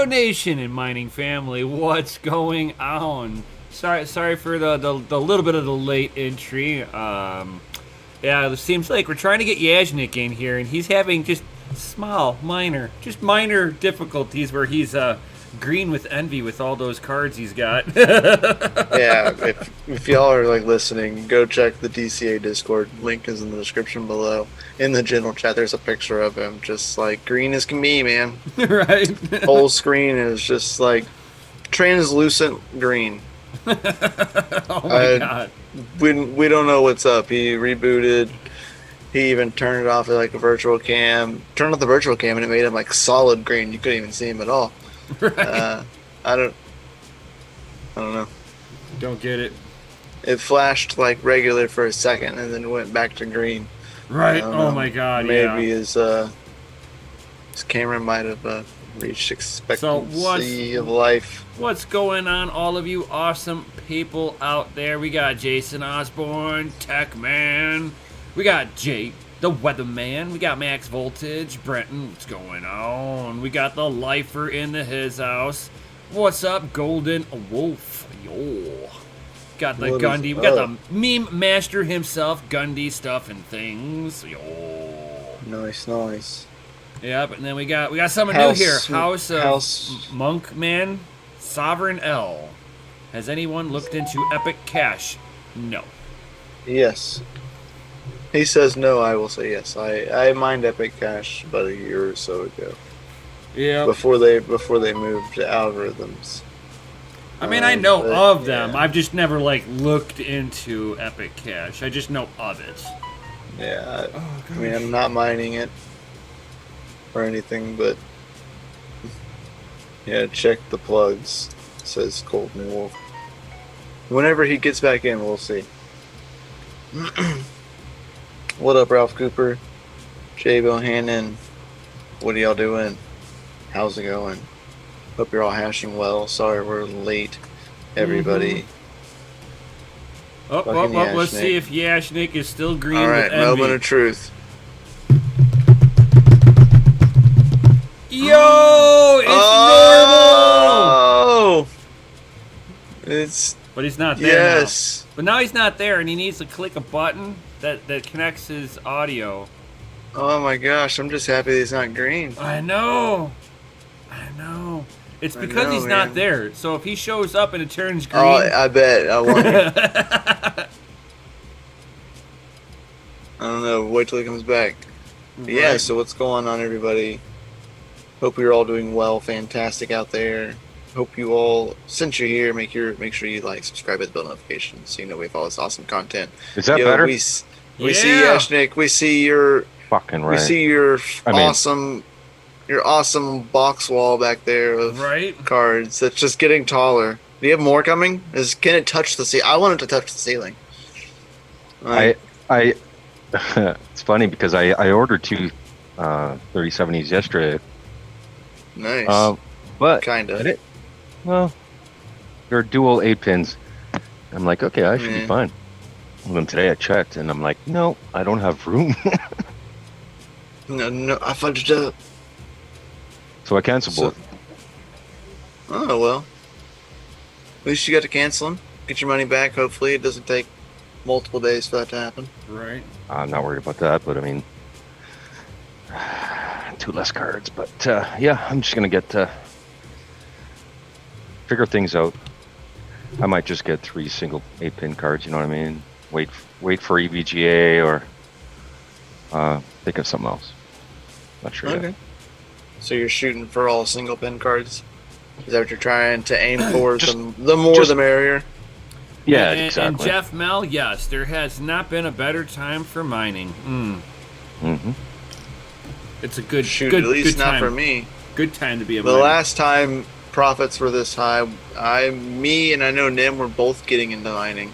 Nation and mining family, what's going on? Sorry for the little bit of the late entry. Yeah, it seems like we're trying to get Yajnik in here, and he's having just minor difficulties where he's green with envy with all those cards he's got. Yeah, if y'all are like listening, go check the DCA Discord. Link is in the description below. In the general chat, there's a picture of him, just like green as can be, man. Right. Whole screen is just like translucent green. Oh my god. We don't know what's up. He rebooted. He even turned it off at like a virtual cam. Turned off the virtual cam and it made him like solid green. You couldn't even see him at all. Right. I don't know. Don't get it. It flashed like regular for a second and then went back to green. Right. Oh my god. Maybe yeah. his camera might have reached expectancy of life. What's going on, all of you awesome people out there? We got Jason Osborne, Tech Man. We got Jake, the Weatherman. We got Max Voltage, Brenton. What's going on? We got the Lifer in his house. What's up, Golden Wolf? Yo. Got the Gundy. We got the meme master himself, Gundy stuff and things. Yo. Nice. Yep, and then we got someone new here. House Monk Man, Sovereign L. Has anyone looked into Epic Cash? No. Yes. He says no, I will say yes. I mined Epic Cash about a year or so ago. Yeah. Before they moved to algorithms. I mean, I know of them. I've just never looked into Epic Cash. I just know of it. Yeah. I mean, I'm not mining it or anything, but yeah, check the plugs, says Golden Wolf. Whenever he gets back in, we'll see. What up, Ralph Cooper? Jay Bohannon. What are y'all doing? How's it going? Hope you're all hashing well. Sorry we're late, everybody. Mm-hmm. Let's see if Yashnik is still green all right, with envy. moment of truth. Yo, it's normal. But he's not there now. But now he's not there, and he needs to click a button that connects his audio. Oh my gosh, I'm just happy he's not green. I know. It's because he's not there. So if he shows up and it turns green. Oh, I bet. I wonder. I don't know. Wait till he comes back. Right. Yeah, so what's going on, everybody? Hope you're all doing well. Fantastic out there. Hope you all, since you're here, make sure you like, subscribe, hit the bell notifications so you know we have all this awesome content. Is that better? We see Yashnik. We see your fucking right. We see your awesome box wall back there of cards that's just getting taller. Do you have more coming? Can it touch the ceiling? I want it to touch the ceiling. It's funny because I ordered two 3070s yesterday. Nice. But kind of. Well, they're dual 8-pins. I'm like, okay, I should be fine. And then today I checked, and I'm like, no, I don't have room. No, I fudged up. So I canceled both. Oh, well. At least you got to cancel them. Get your money back, hopefully. It doesn't take multiple days for that to happen. Right. I'm not worried about that, but I mean, two less cards. But yeah, I'm just going to get figure things out. I might just get 3 single 8-pin cards, you know what I mean? Wait for EVGA or think of something else. Not sure yet. So you're shooting for all single pin cards? Is that what you're trying to aim for? The more the merrier? Yeah, exactly. And Jeff Mel, yes, there has not been a better time for mining. Mm-hmm. It's a good shoot, good, at least good not time. For me. Good time to be a miner. The last time profits were this high, me and I know Nim were both getting into mining.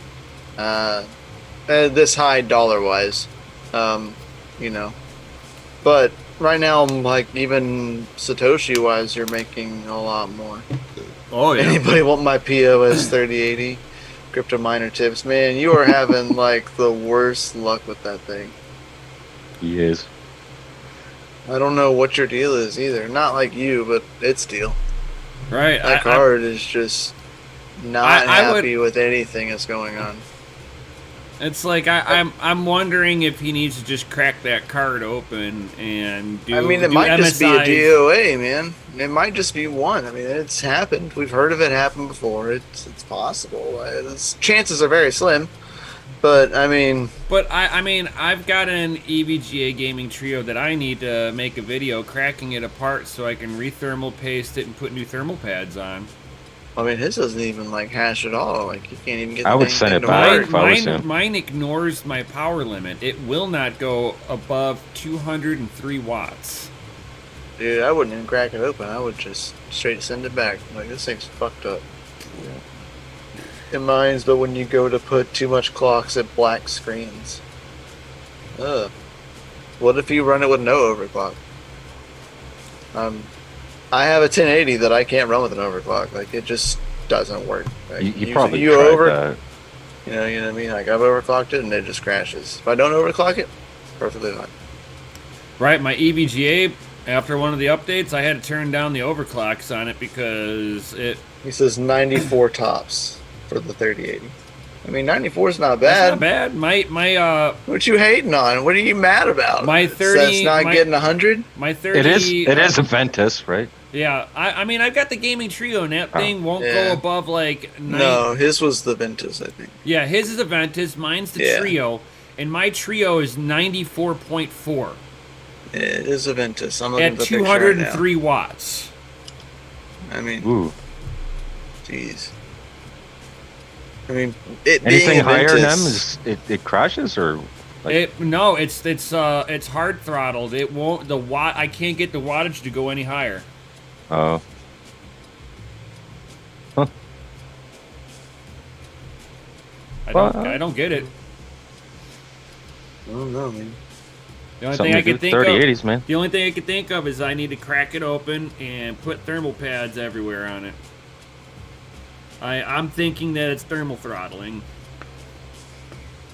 This high dollar-wise. You know. But right now, like, even Satoshi-wise, you're making a lot more. Oh, yeah. Anybody want my POS 3080? Crypto miner tips? Man, you are having, like, the worst luck with that thing. He is. I don't know what your deal is either. Not like you, but its deal. Right. That card is just not happy with anything that's going on. It's like I'm wondering if he needs to just crack that card open and do. I mean, it do might MSIs. just be a DOA, man. It might just be one. I mean, it's happened. We've heard of it happen before. It's possible. Chances are very slim, but I mean. But I mean, I've got an EVGA gaming trio that I need to make a video cracking it apart so I can re-thermal paste it and put new thermal pads on. I mean, his doesn't even like hash at all. Like you can't even get. I would send it back if I was him. Mine ignores my power limit. It will not go above 203 watts. Dude, I wouldn't even crack it open. I would just straight send it back. Like this thing's fucked up. Yeah. It minds, but when you go to put too much clocks, it black screens. Ugh. What if you run it with no overclock? I have a 1080 that I can't run with an overclock. Like it just doesn't work. Like, you probably tried that. You know what I mean? Like I've overclocked it and it just crashes. If I don't overclock it, perfectly fine. Right, my EVGA, after one of the updates, I had to turn down the overclocks on it because it. He says 94 tops for the 3080. I mean, 94 is not bad. That's not bad. My What you hating on? What are you mad about? My 30. That's not getting 100. My 30. It is a Ventus, right? Yeah, I mean, I've got the gaming trio, and that thing won't go above like. No, his was the Ventus, I think. Yeah, his is a Ventus. Mine's the trio, and my trio is 94.4. It is a Ventus. I'm looking at at the 203 watts. I mean, ooh, jeez. I mean, it anything being higher than them Ventus, is it crashes or? Like, No, it's hard throttled. It won't I can't get the wattage to go any higher. Oh. Huh. I don't get it. I don't know, man. The only thing I can think 3080s, of, man. The only thing I can think of is I need to crack it open and put thermal pads everywhere on it. I'm thinking that it's thermal throttling.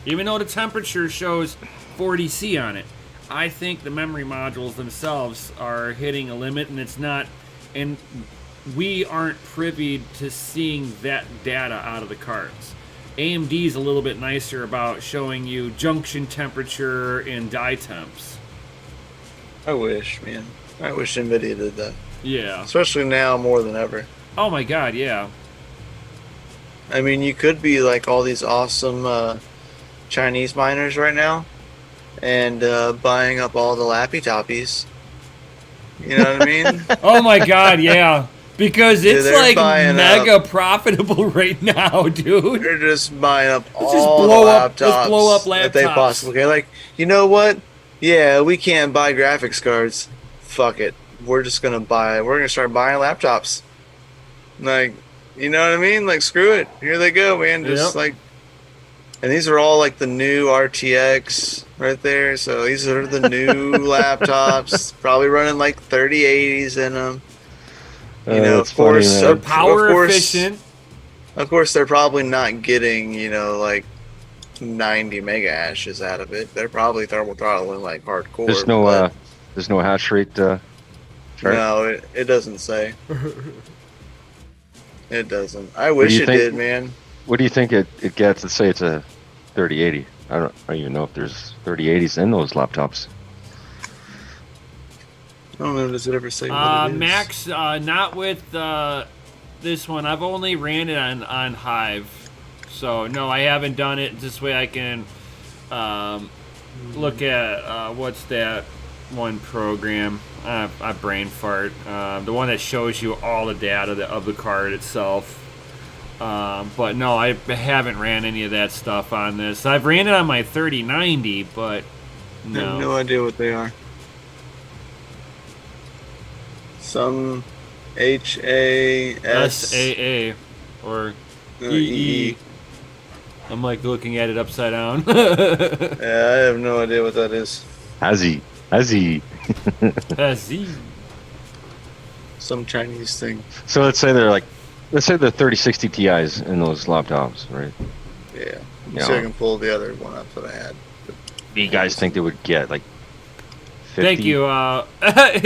Even though the temperature shows 40°C on it, I think the memory modules themselves are hitting a limit, and it's not. And we aren't privy to seeing that data out of the cards. AMD is a little bit nicer about showing you junction temperature and die temps. I wish, man. I wish NVIDIA did that. Yeah. Especially now more than ever. Oh my god, yeah. I mean, you could be like all these awesome Chinese miners right now and buying up all the Lappy Toppies. You know what I mean? Oh my god, yeah. Because it's like mega up. Profitable right now, dude. They're just buying up Let's all the laptops let's blow up laptops that they possibly can. Like, you know what? Yeah, we can't buy graphics cards. Fuck it. We're gonna start buying laptops. Like, you know what I mean? Like, screw it. Here they go, man. Just like, and these are all like the new RTX right there. So these are the new laptops, probably running like 3080s in them. You know, of course, they're power efficient. Of course, they're probably not getting, you know, like 90 mega hashes out of it. They're probably thermal throttling like hardcore. There's no hash rate. Chart? No, it doesn't say. It doesn't. I wish it did, man. What do you think it gets? Let's say it's a 3080. I don't even know if there's 3080s in those laptops. I don't know. Does it ever say what it is? Max, not with this one. I've only ran it on Hive. So, no, I haven't done it. This way I can look at, what's that one program? I brain fart. The one that shows you all the data of the card itself. But no, I haven't ran any of that stuff on this. I've ran it on my 3090, but no. I have no idea what they are. Some HASAA or EE. I'm like looking at it upside down. Yeah, I have no idea what that is. Hazy. Some Chinese thing. So let's say they're 3060 Ti's in those laptops, right? Yeah. So I can pull the other one up that I had. Do you guys think they would get like 50? Thank you.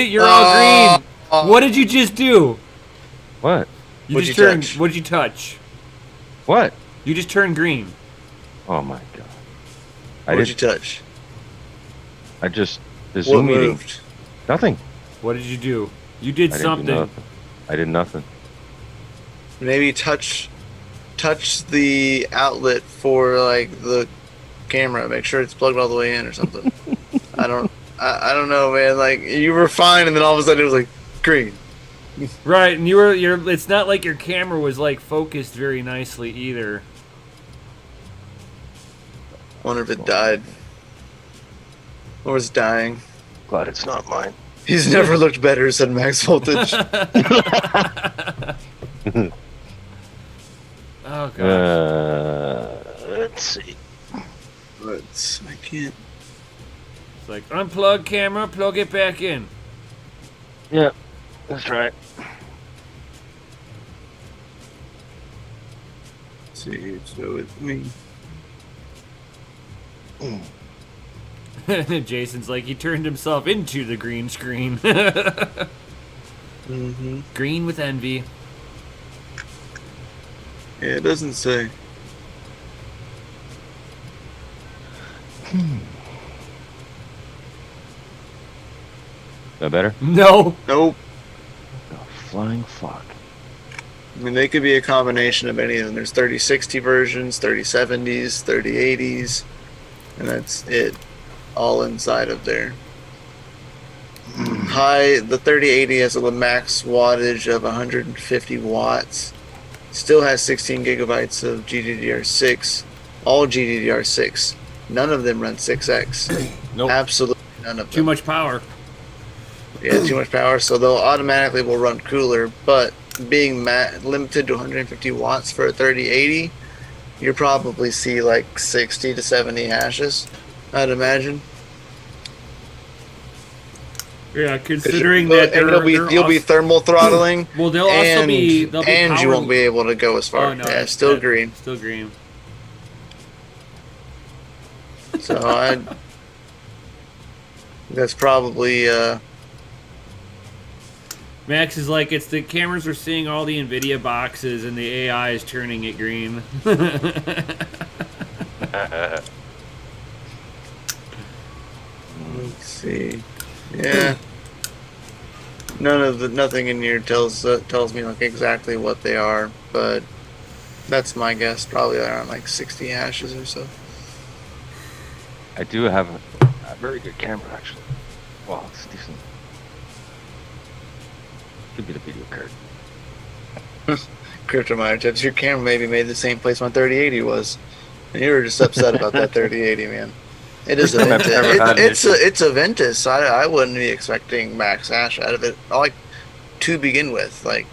You're all green. What did you just do? What? You What'd just you turned. touch? What'd you touch? What? You just turned green. Oh my god. What'd you touch? I just the What Zoom meeting. moved? Nothing. What did you do? You did I didn't something. do nothing. I did nothing. Maybe touch the outlet for like the camera. Make sure it's plugged all the way in or something. I don't know, man. Like you were fine, and then all of a sudden it was like green. Right, and you're. It's not like your camera was like focused very nicely either. Wonder if it died. Or was dying. Glad it's not mine. He's never looked better, said Max Voltage. Oh god. Let's see. But I can't. It's like unplug camera, plug it back in. Yeah, that's right. See, so with me. Jason's like he turned himself into the green screen. Mm-hmm. Green with envy. Yeah, it doesn't say. That better? No. Nope. The flying fuck. I mean, they could be a combination of any of them. There's 3060 versions, 3070s, 3080s, and that's it. All inside of there. The 3080 has a max wattage of 150 watts. Still has 16 gigabytes of GDDR6. All GDDR6. None of them run 6X. Nope. Absolutely none of them. Too much power. Yeah, too much power, so they'll automatically will run cooler, but being limited to 150 watts for a 3080, you'll probably see like 60 to 70 hashes, I'd imagine. Yeah, considering that you'll be thermal throttling. Well, they'll also be and you won't be able to go as far. Oh, no, yeah, still green. Still green. So that's probably Max is like, it's the cameras are seeing all the NVIDIA boxes and the AI is turning it green. let's see. Yeah. Nothing in here tells me like exactly what they are, but that's my guess. Probably around like 60 hashes or so. I do have a very good camera, actually. Wow, it's decent. Could be the video card. Cryptomeyer tips. Your camera maybe made the same place my 3080 was, and you were just upset about that 3080, man. It is a First time I've ever had an Ventus. It's a Ventus. I wouldn't be expecting max hash out of it. Like to begin with, like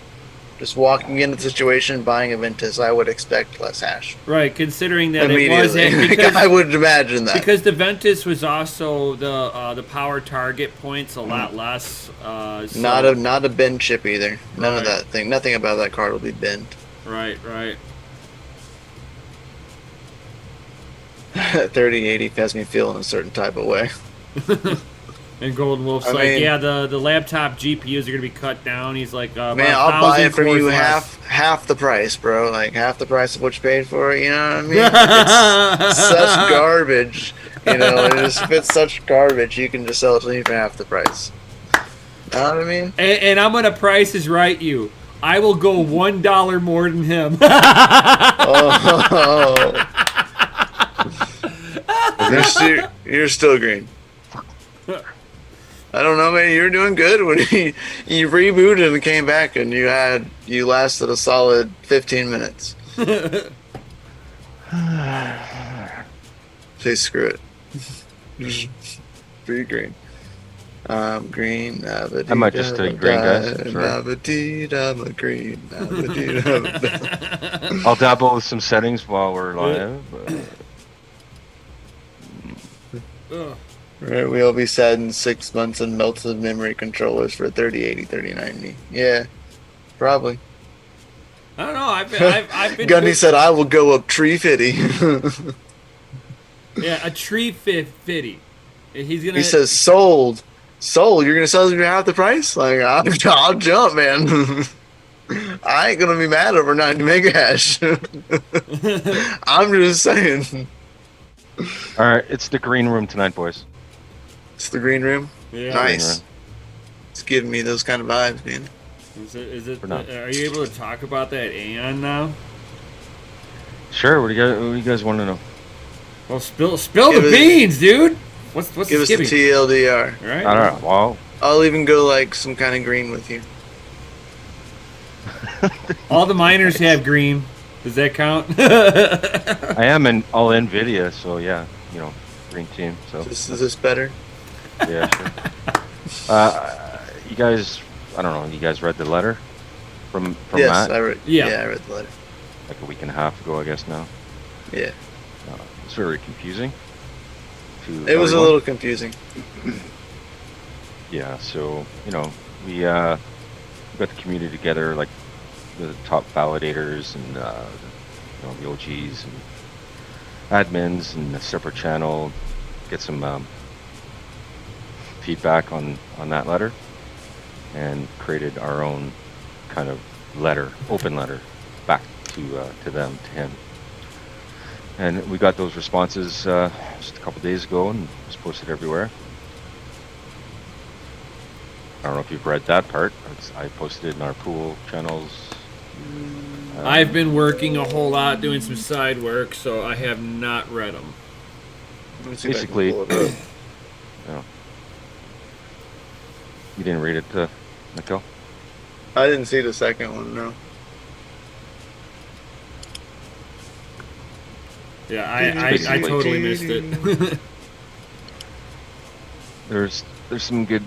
just walking into the situation, buying a Ventus, I would expect less hash. Right, considering that it was Immediately. I would imagine that. because the Ventus was also the power target points a lot less. So, Not a bend chip either. None of Right. that thing. Nothing about that card will be bent. Right. 3080 has me feeling a certain type of way. And Golden Wolf's I like, mean- yeah, the laptop GPUs are gonna be cut down. He's like, Man, about I'll buy 1,000 it from cores you less. half the price, bro. Like half the price of what you paid for it. You know what I mean? It's such garbage. You know, if it's such garbage, you can just sell it to me for half the price. You know what I mean? And I'm gonna price is right you. I will go $1 more than him. Oh. You're still green. I don't know, man. You're doing good when you rebooted and came back, and you lasted a solid 15 minutes. Say screw it. Just be green. Green. I might just green, guys. Sorry. I'm a green. I'll dabble with some settings while we're live. But... Right, we'll be sad in 6 months and melted memory controllers for 3080, 3090. Yeah, probably. I don't know. I've been. Gunny said, "I will go up tree 50." Yeah, a tree 50. He's gonna. He says, "Sold. You're gonna sell it for half the price? Like, I'll jump, man." I ain't gonna be mad over 90 mega hash. I'm just saying. All right, it's the green room tonight, boys. It's the green room. Yeah. Nice. It's giving me those kind of vibes, man. Is it? For now. Are you able to talk about that Aeon now? Sure. What do you guys want to know? Well, spill Give the it- beans, dude. What's Give the us the skipping? TLDR. Right? I don't know. Well, I'll even go like some kind of green with you. All the miners have green. Does that count? I am all NVIDIA, so yeah, green team. So Is this better? yeah, sure. You guys, I don't know. You guys read the letter from Yes, Matt I read. Yeah. Yeah, I read the letter. like a week and a half ago, I guess now. Yeah, It's very confusing. To it was a everyone. little confusing. Yeah, so we got the community together, like the top validators and the OGs and admins and a separate channel, get some feedback on that letter, and created our own kind of letter, open letter, back to them, to him. And we got those responses just a couple days ago, and it was posted everywhere. I don't know if you've read that part. I posted it in our pool channels. I've been working a whole lot, doing some side work, so I have not read them. Let me see if I can Basically, pull it up. You didn't read it, Mikkel? I didn't see the second one. No. Yeah, I totally missed it. There's some good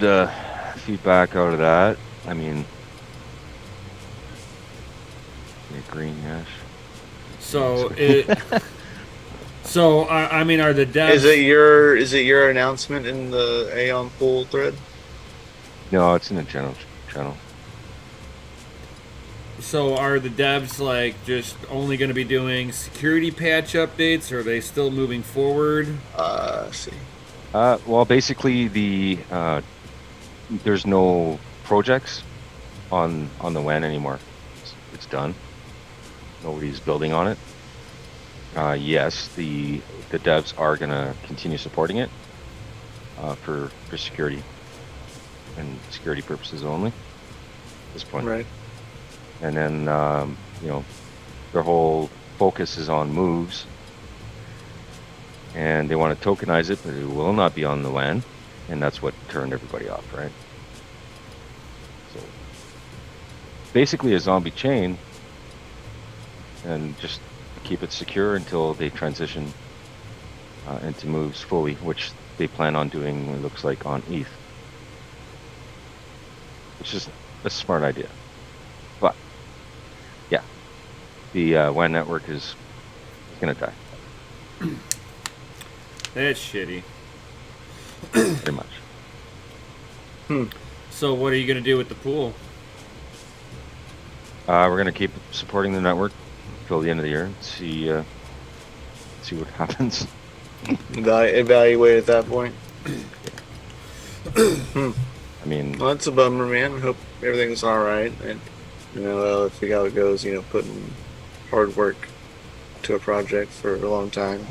feedback out of that. I mean, green hash. So I mean, are the devs? Is it your announcement in the Aeon pool thread? No, it's in the channel. So are the devs like just only going to be doing security patch updates, or are they still moving forward? See. Well, basically, there's no projects on the WAN anymore. It's done. Nobody's building on it. Yes, the devs are gonna continue supporting it for security and security purposes only at this point. Right. And then their whole focus is on moves, and they want to tokenize it, but it will not be on the WAN, and that's what turned everybody off, right? So basically a zombie chain, and just keep it secure until they transition into moves fully, which they plan on doing, it looks like, on ETH, which is a smart idea. But yeah, the WAN network is gonna die. That's shitty. Pretty much. So what are you going to do with the pool? We're gonna keep supporting the network till the end of the year and see what happens. Evaluate at that point. I mean, Well, that's a bummer, man. I hope everything's all right, and well, if see how it goes. Putting hard work to a project for a long time.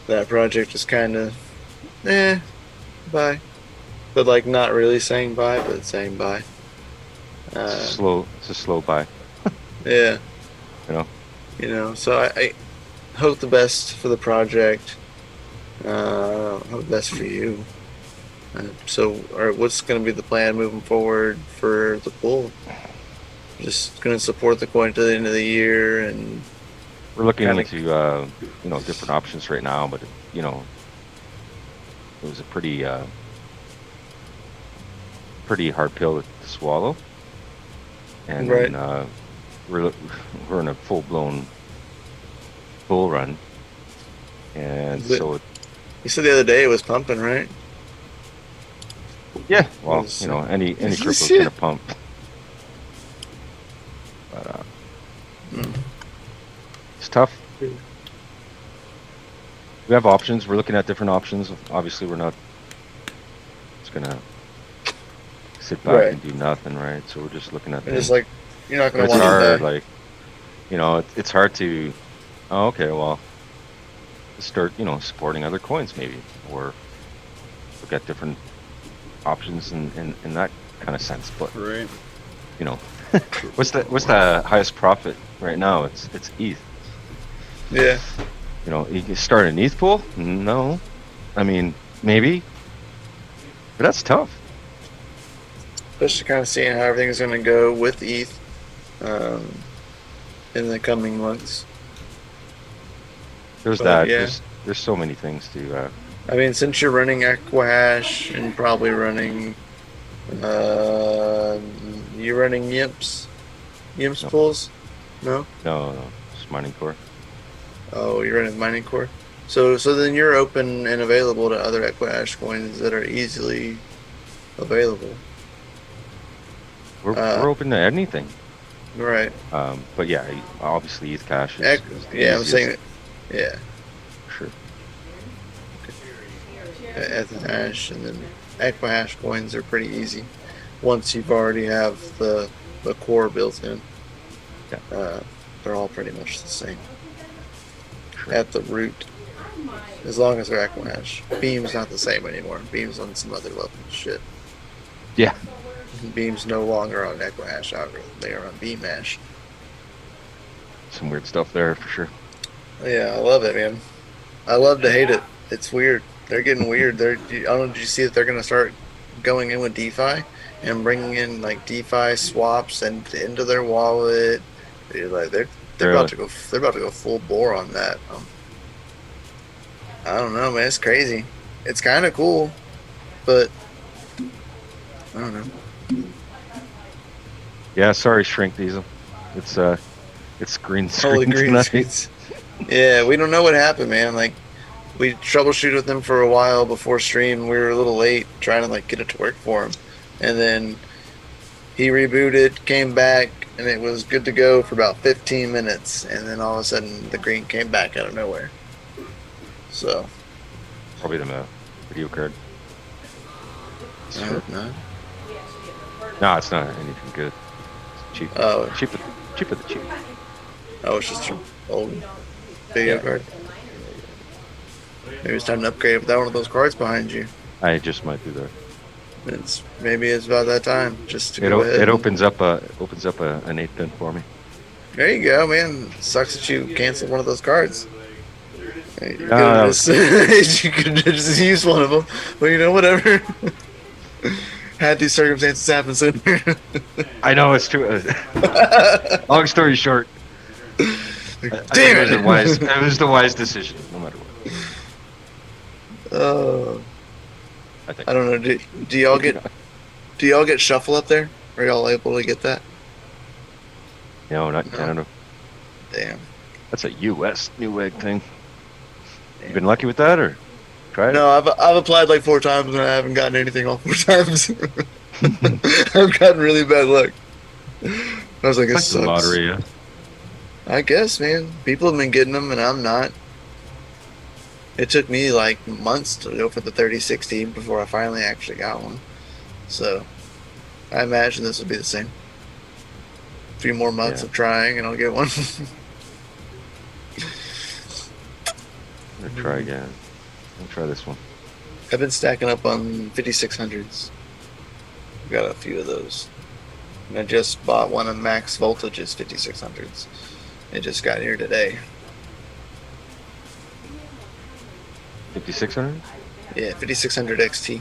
That project is kind of, bye, but like not really saying bye, but saying bye. it's a slow buy. Yeah. So I hope the best for the project. Hope the best for you. What's going to be the plan moving forward for the pool? Just going to support the coin to the end of the year, and we're looking kinda- into different options right now, but it was a pretty hard pill to swallow. And Right. then we're in a full-blown bull run, and But- so you said the other day it was pumping, right? yeah, well, Yes. any crypto's Shit. gonna pump. But it's tough. We have options. We're looking at different options. Obviously, we're not just gonna sit back Right. and do nothing, right? So we're just looking at And just things. like You're not But gonna it's want to hard, die. like, it's hard to, oh, okay, well, start, supporting other coins maybe, or look at different options in that kind of sense. But, Right. you know, what's the highest profit right now? It's ETH. Yeah. You can start an ETH pool? No. I mean, maybe, but that's tough. Especially kind of seeing how everything's gonna go with ETH in the coming months. There's But that. yeah, There's so many things to. I mean, since you're running Equihash and probably running, uh, you're running Yimps No, pools? No? no, just mining core. Oh, you're running mining core. So then you're open and available to other Equihash coins that are easily available. Uh, We're open to anything. right. But yeah, obviously ETH Cash is the Yeah, I'm easiest. saying, yeah, Sure. Ethahash and then Equihash coins are pretty easy once you've already have the core built in. Yeah. They're all pretty much the same Sure. at the root, as long as they're Equihash. Beam's not the same anymore. Beam's on some other level of shit. Yeah. Beam's no longer on Equihash algorithm. They are on Beamhash. Some weird stuff there for sure. Yeah, I love it, man. I love to hate it. It's weird. They're getting weird. I don't know. Did you see that they're gonna start going in with DeFi and bringing in like DeFi swaps and into their wallet? They're about to go. They're about to go full bore on that. I don't know, man. It's crazy. It's kind of cool, but I don't know. Yeah. Sorry, Shrink Diesel. It's green Holy screen green tonight. screens. Yeah, we don't know what happened, man. Like, we troubleshooted with them for a while before stream. We were a little late trying to like get it to work for him, and then he rebooted, came back, and it was good to go for about 15 minutes. And then all of a sudden, the green came back out of nowhere. So Probably the video card. I hope not. No, it's not anything good. It's cheap. Oh, Cheaper than cheap. oh, it's just an old video card. Maybe it's time to upgrade without one of those cards behind you. I just might do that. Maybe it's about that time just to go ahead. It and- opens up an 8-pin for me. There you go, man. Sucks that you canceled one of those cards. You could that have was- just, you could have just used one of them. But whatever. Had these circumstances happen sooner. I know it's true. Long story short, I think Damn it was it! a wise. It was the wise decision, no matter what. I think. I don't know. Do y'all get shuffle up there? Are y'all able to get that? No, not No. Canada. Damn. That's a U.S. new egg thing. You been lucky with that, or try it? No, I've applied like 4 times and I haven't gotten anything all 4 times. I've gotten really bad luck. I was like, It's it like sucks. the lottery. Yeah. I guess, man. People have been getting them and I'm not. It took me like months to go for the 3060 before I finally actually got one. So I imagine this will be the same. A few more months Yeah. of trying and I'll get one. I'm gonna try again. I'll try this one. I've been stacking up on 5600s. Got a few of those. And I just bought one of Max Voltage's 5600s. It just got here today. 5600. Yeah, 5600 XT.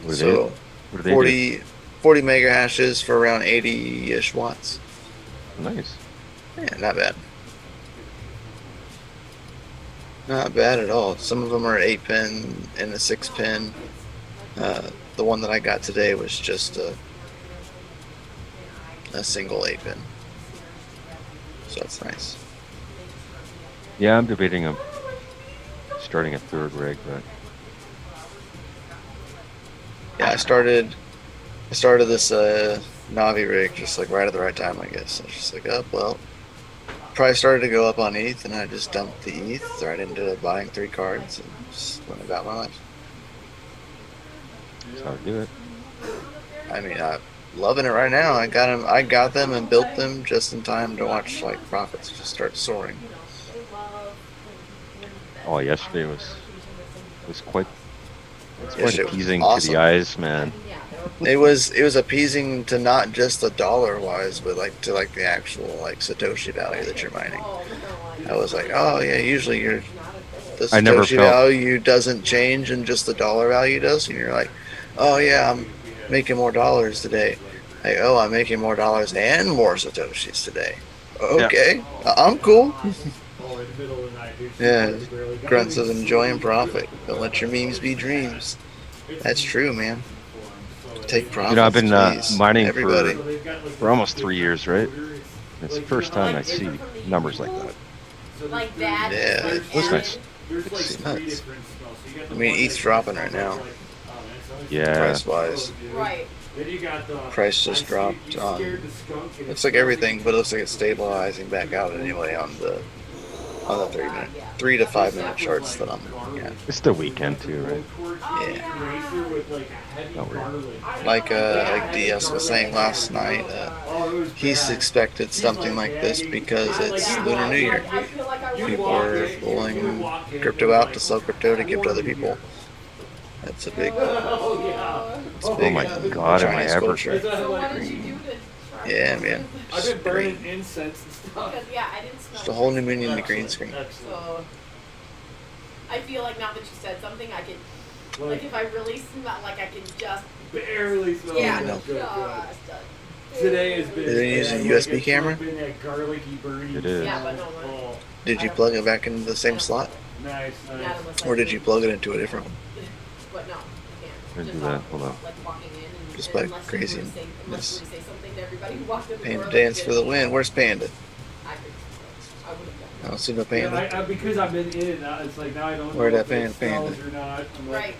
What do So they? What do they 40 mega hashes for around 80-ish watts. do? Nice. Yeah, not bad. Not bad at all. Some of them are 8-pin and a 6-pin. The one that I got today was just a single 8-pin. So that's nice. Yeah, I'm debating starting a third rig, but Yeah, I started this Navi rig just like right at the right time, I guess. I was just like, oh well. Price started to go up on ETH, and I just dumped the ETH right into buying 3 cards and just went about my life. that's how I do it. I mean, Loving it right now. I got them and built them just in time to watch like profits just start soaring. Oh, yesterday was quite Yesterday was appeasing awesome. to the eyes, man. It was appeasing to not just the dollar wise, but like to like the actual like Satoshi value that you're mining. I was like, oh yeah, usually the I never Satoshi felt- value doesn't change and just the dollar value does, and you're like, oh yeah, I'm making more dollars today. Like, oh, I'm making more dollars and more Satoshis today. Okay, I'm cool. Yeah, Grunt says enjoying profit. Don't let your memes be dreams. That's true, man. Take profit. You know, I've been please. mining Everybody. for almost 3 years, right? It's the first time I see numbers like that. Like that. Yeah, It was nice. it's nuts. I mean, ETH's dropping right now, Yeah. price-wise. Right. Price just dropped on. Looks like everything, but it looks like it's stabilizing back out anyway on the 3 to 5 minute charts that I'm looking at. It's the weekend too, right? Yeah. Not weird. Like DS was saying last night, he's expected something like this because it's Lunar New Year. People are pulling crypto out to sell crypto to give to other people. That's a big. It's big Oh my God, am I Chinese ever- culture. So what did you do to try? Yeah, man. I've been Just burning green. incense and stuff. Because yeah, I didn't smell. Just a whole new meaning in the green screen. So I feel like now that you said something, I can like if I really smell like I can just Barely smell yeah, it. no. Good, good. just Today has been. Did they use a like, USB it's camera? Been that garlicky, burning It is. Yeah, but no, Oh, Did you plug it back into the same slot, nice, not nice. unless or did you plug it into a different one? But no, I Let's can't. do that. Hold on. Like walking in and Just and like unless crazy You were to say, unless you were to say something to everybody who walked in the door. Panda like, dance for the win. Where's Panda? I could. I would have done. I don't see no Yeah, Panda. because I've been in and out, it's like now I don't Where'd know that if it Panda- smells or not. I'm like, Right.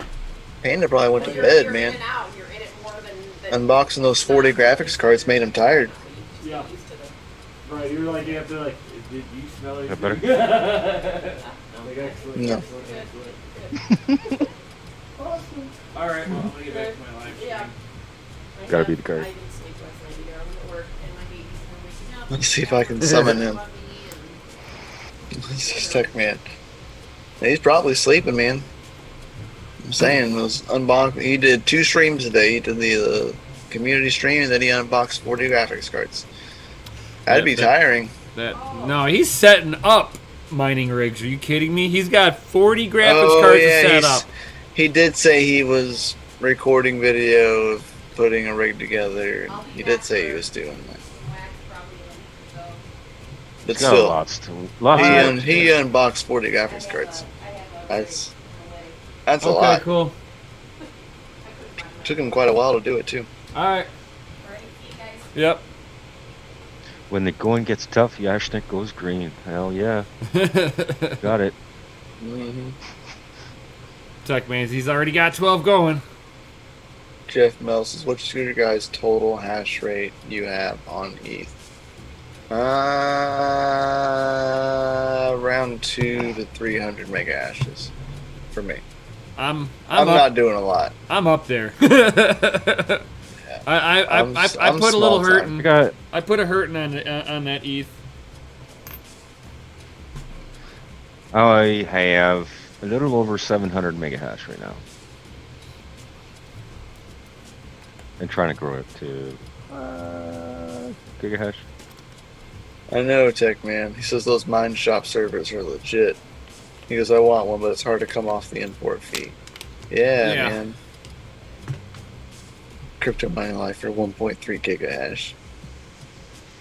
Panda probably went to You're bed, in man. and out. You're in it more than Unboxing those 40 graphics cards made him tired. Yeah. Right, you're like, you have to like, did you smell it? I better- Like, excellent, No. excellent, excellent. Awesome. Alright, well, I'm gonna get back to my live stream. Yeah. Gotta be the card. I didn't sleep last night either. I was at work and my baby's been waking up. Let's see if I can summon him. Puppy and- He's just stuck, man. He's probably sleeping, man. I'm saying those unbox. He did 2 streams today. He did the community stream, and then he unboxed 40 graphics cards. That'd be tiring. No, he's setting up mining rigs. Are you kidding me? He's got 40 graphics cards to set up. He did say he was recording video of putting a rig together. He did say he was doing that. Wax probably in, so. But Got still, lots of he unboxed 40 graphics cards. That's a Okay, lot. cool. Took him quite a while to do it too. All right. Alright, you guys. Yep. When the going gets tough, Yashnik goes green. Hell yeah. Got it. Mm-hmm. Tech man, he's already got 12 going. Jeff Mel says, "What's your guys' total hash rate you have on ETH?" Around 200 to 300 mega hashes for me. I'm I'm up, not doing a lot. I'm up there. I I'm put a little small hurting. I got I put a hurting on that ETH. I have a little over 700 mega hash right now. And trying to grow it to gigahash. I know, Tech Man. He says those mine shop servers are legit. He goes, "I want one, but it's hard to come off the import fee." Yeah. Man. Crypto mining life for 1.3 gigahash.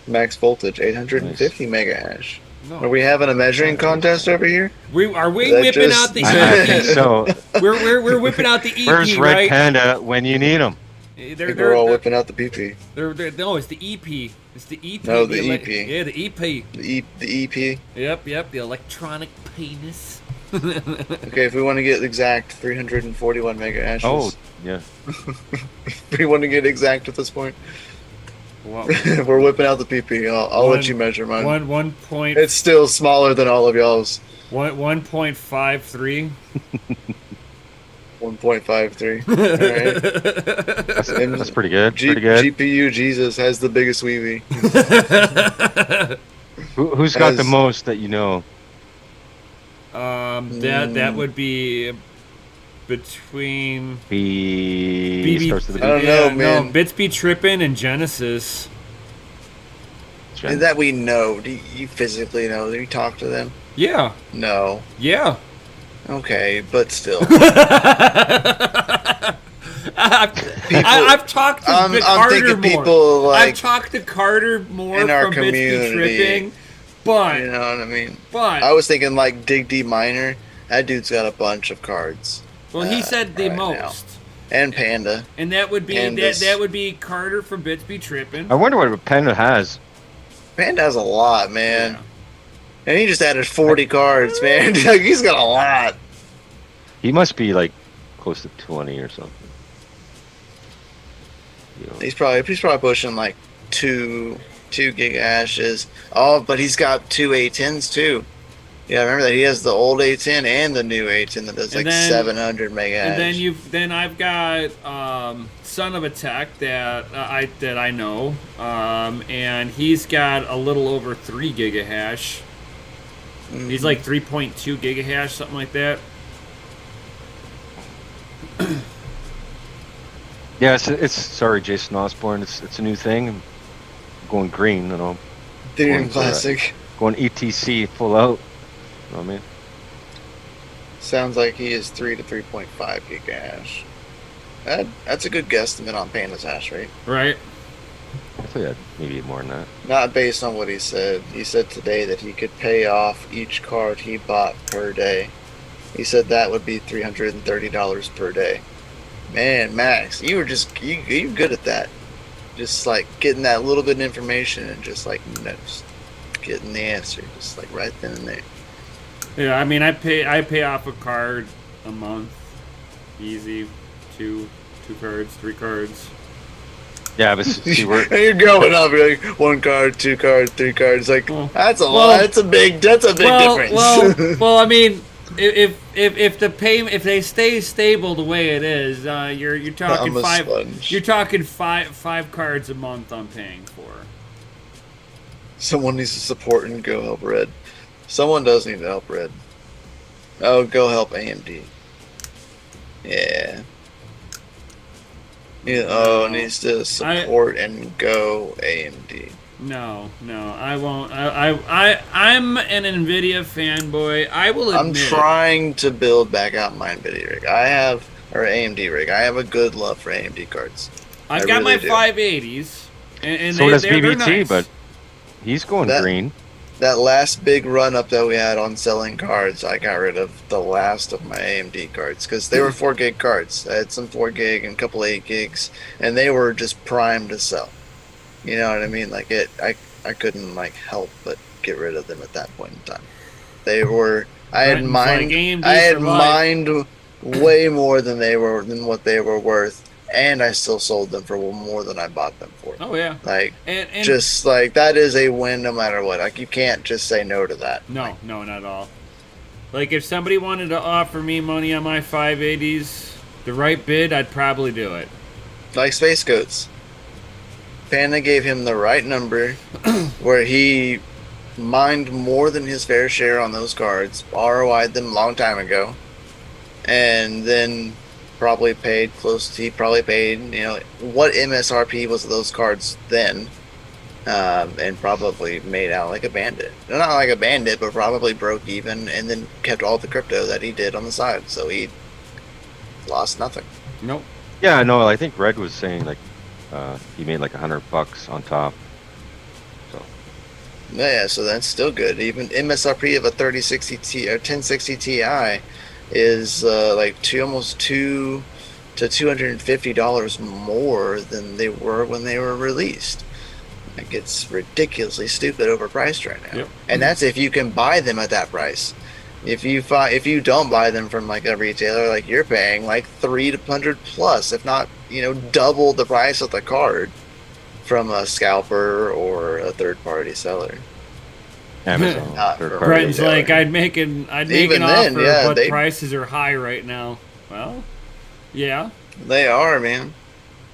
Max voltage 850 mega hash. Are No. we having a measuring contest over here? Are we Is that whipping just- out the I think EP? so. We're whipping out the EP, Where's Red right? Panda when you need him? I think we're all whipping out the PP. No, it's the EP. It's the EP. No, the ele- EP. Yeah, the EP. The EP. Yep, the electronic penis. Okay, if we want to get exact, 341 mega hashes. Oh, yeah. If we want to get exact at this point, Well, we're whipping out the PP. I'll let you measure mine. 1.53. It's still smaller than all of y'all's. 1.53. 1.53. All right. That's pretty good. Pretty good. GPU Jesus has the biggest weavy. Who's got the most that you know? That would be between Starts with a B. I don't know, man. No, Bits Be Trippin' and Genesis. That we know. Do you physically know? Do you talk to them? Yeah. No. Yeah. Okay, but still. I've talked to I'm Carter thinking more. people like I've talked to Carter more in our from Bits Be community. Tripping, but you know what I mean. But I was thinking like Dig D Minor. That dude's got a bunch of cards. well, he said the right most. now. And Panda. And that would be Pandas. that would be Carter from Bits Be Trippin'. I wonder what Panda has. Panda has a lot, man. Yeah. And he just added 40 cards, man. Like, he's got a lot. He must be like close to 20 or something. You know. He's probably pushing like two giga hashes. Oh, but he's got two A10s too. Yeah, remember that he has the old A10 and the new A10 that does And like then- 700 mega hash. And then I've got Son of a Tech that I know, and he's got a little over 3 giga hash. He's like 3.2 giga hash, something like that. Yeah, it's sorry, Jason Osborne. It's a new thing. I'm going green, you know. Ethereum Classic. Going ETC full out. You know what I mean? Sounds like he is 3 to 3.5 giga hash. That's a good guesstimate on Panda's hash rate. Right. I thought he had maybe more than that. Not based on what he said. He said today that he could pay off each card he bought per day. He said that would be $330 per day. Man, Max, you good at that. Just like getting that little bit of information and just like getting the answer, just like right then and there. Yeah, I mean, I pay off a card a month, easy, two cards, 3 cards. Yeah, but see, And you're going up. You're like 1 card, 2 cards, 3 cards. Like that's a lot. well- That's a big difference. Well, I mean, if they stay stable the way it is, you're talking I'm a 5. sponge. You're talking five cards a month I'm paying for. Someone needs to support and go help Red. Someone does need to help Red. Oh, go help AMD. Yeah. Needs to support and go AMD. No, I won't. I'm an NVIDIA fanboy. I will admit. I'm trying to build back out my NVIDIA rig. Or AMD rig. I have a good love for AMD cards. I've I got really my do. 580s, and so does they're BBT, nice. but he's going green. That last big run up that we had on selling cards, I got rid of the last of my AMD cards because they were 4 gig cards. I had some 4 gig and a couple 8 gigs, and they were just primed to sell. You know what I mean? Like I couldn't like help but get rid of them at that point in time. They were I had mined way more than what they were worth, and I still sold them for more than I bought them for. Oh yeah, Like and just like that is a win no matter what. Like you can't just say no to that. no, not at all. Like if somebody wanted to offer me money on my 580s, the right bid, I'd probably do it. Like Space Goats. Panda gave him the right number where he mined more than his fair share on those cards, ROI'd them a long time ago, and then probably paid what MSRP was of those cards then, and probably made out like a bandit. Not like a bandit, but probably broke even and then kept all the crypto that he did on the side, so he lost nothing. Nope. Yeah, no, I think Red was saying like he made like $100 on top. So Yeah, so that's still good. Even MSRP of a 3060 Ti or 1060 Ti is like almost $200 to $250 more than they were when they were released. Like it's ridiculously stupid overpriced right now. Yep. And that's if you can buy them at that price. If you don't buy them from like a retailer, like you're paying like $300 plus, if not double the price of the card from a scalper or a third party seller. Amazon, Not third for party. Brenton's like, I'd make an Even offer, then, yeah, but they- prices are high right now. Well, Yeah. They are, man.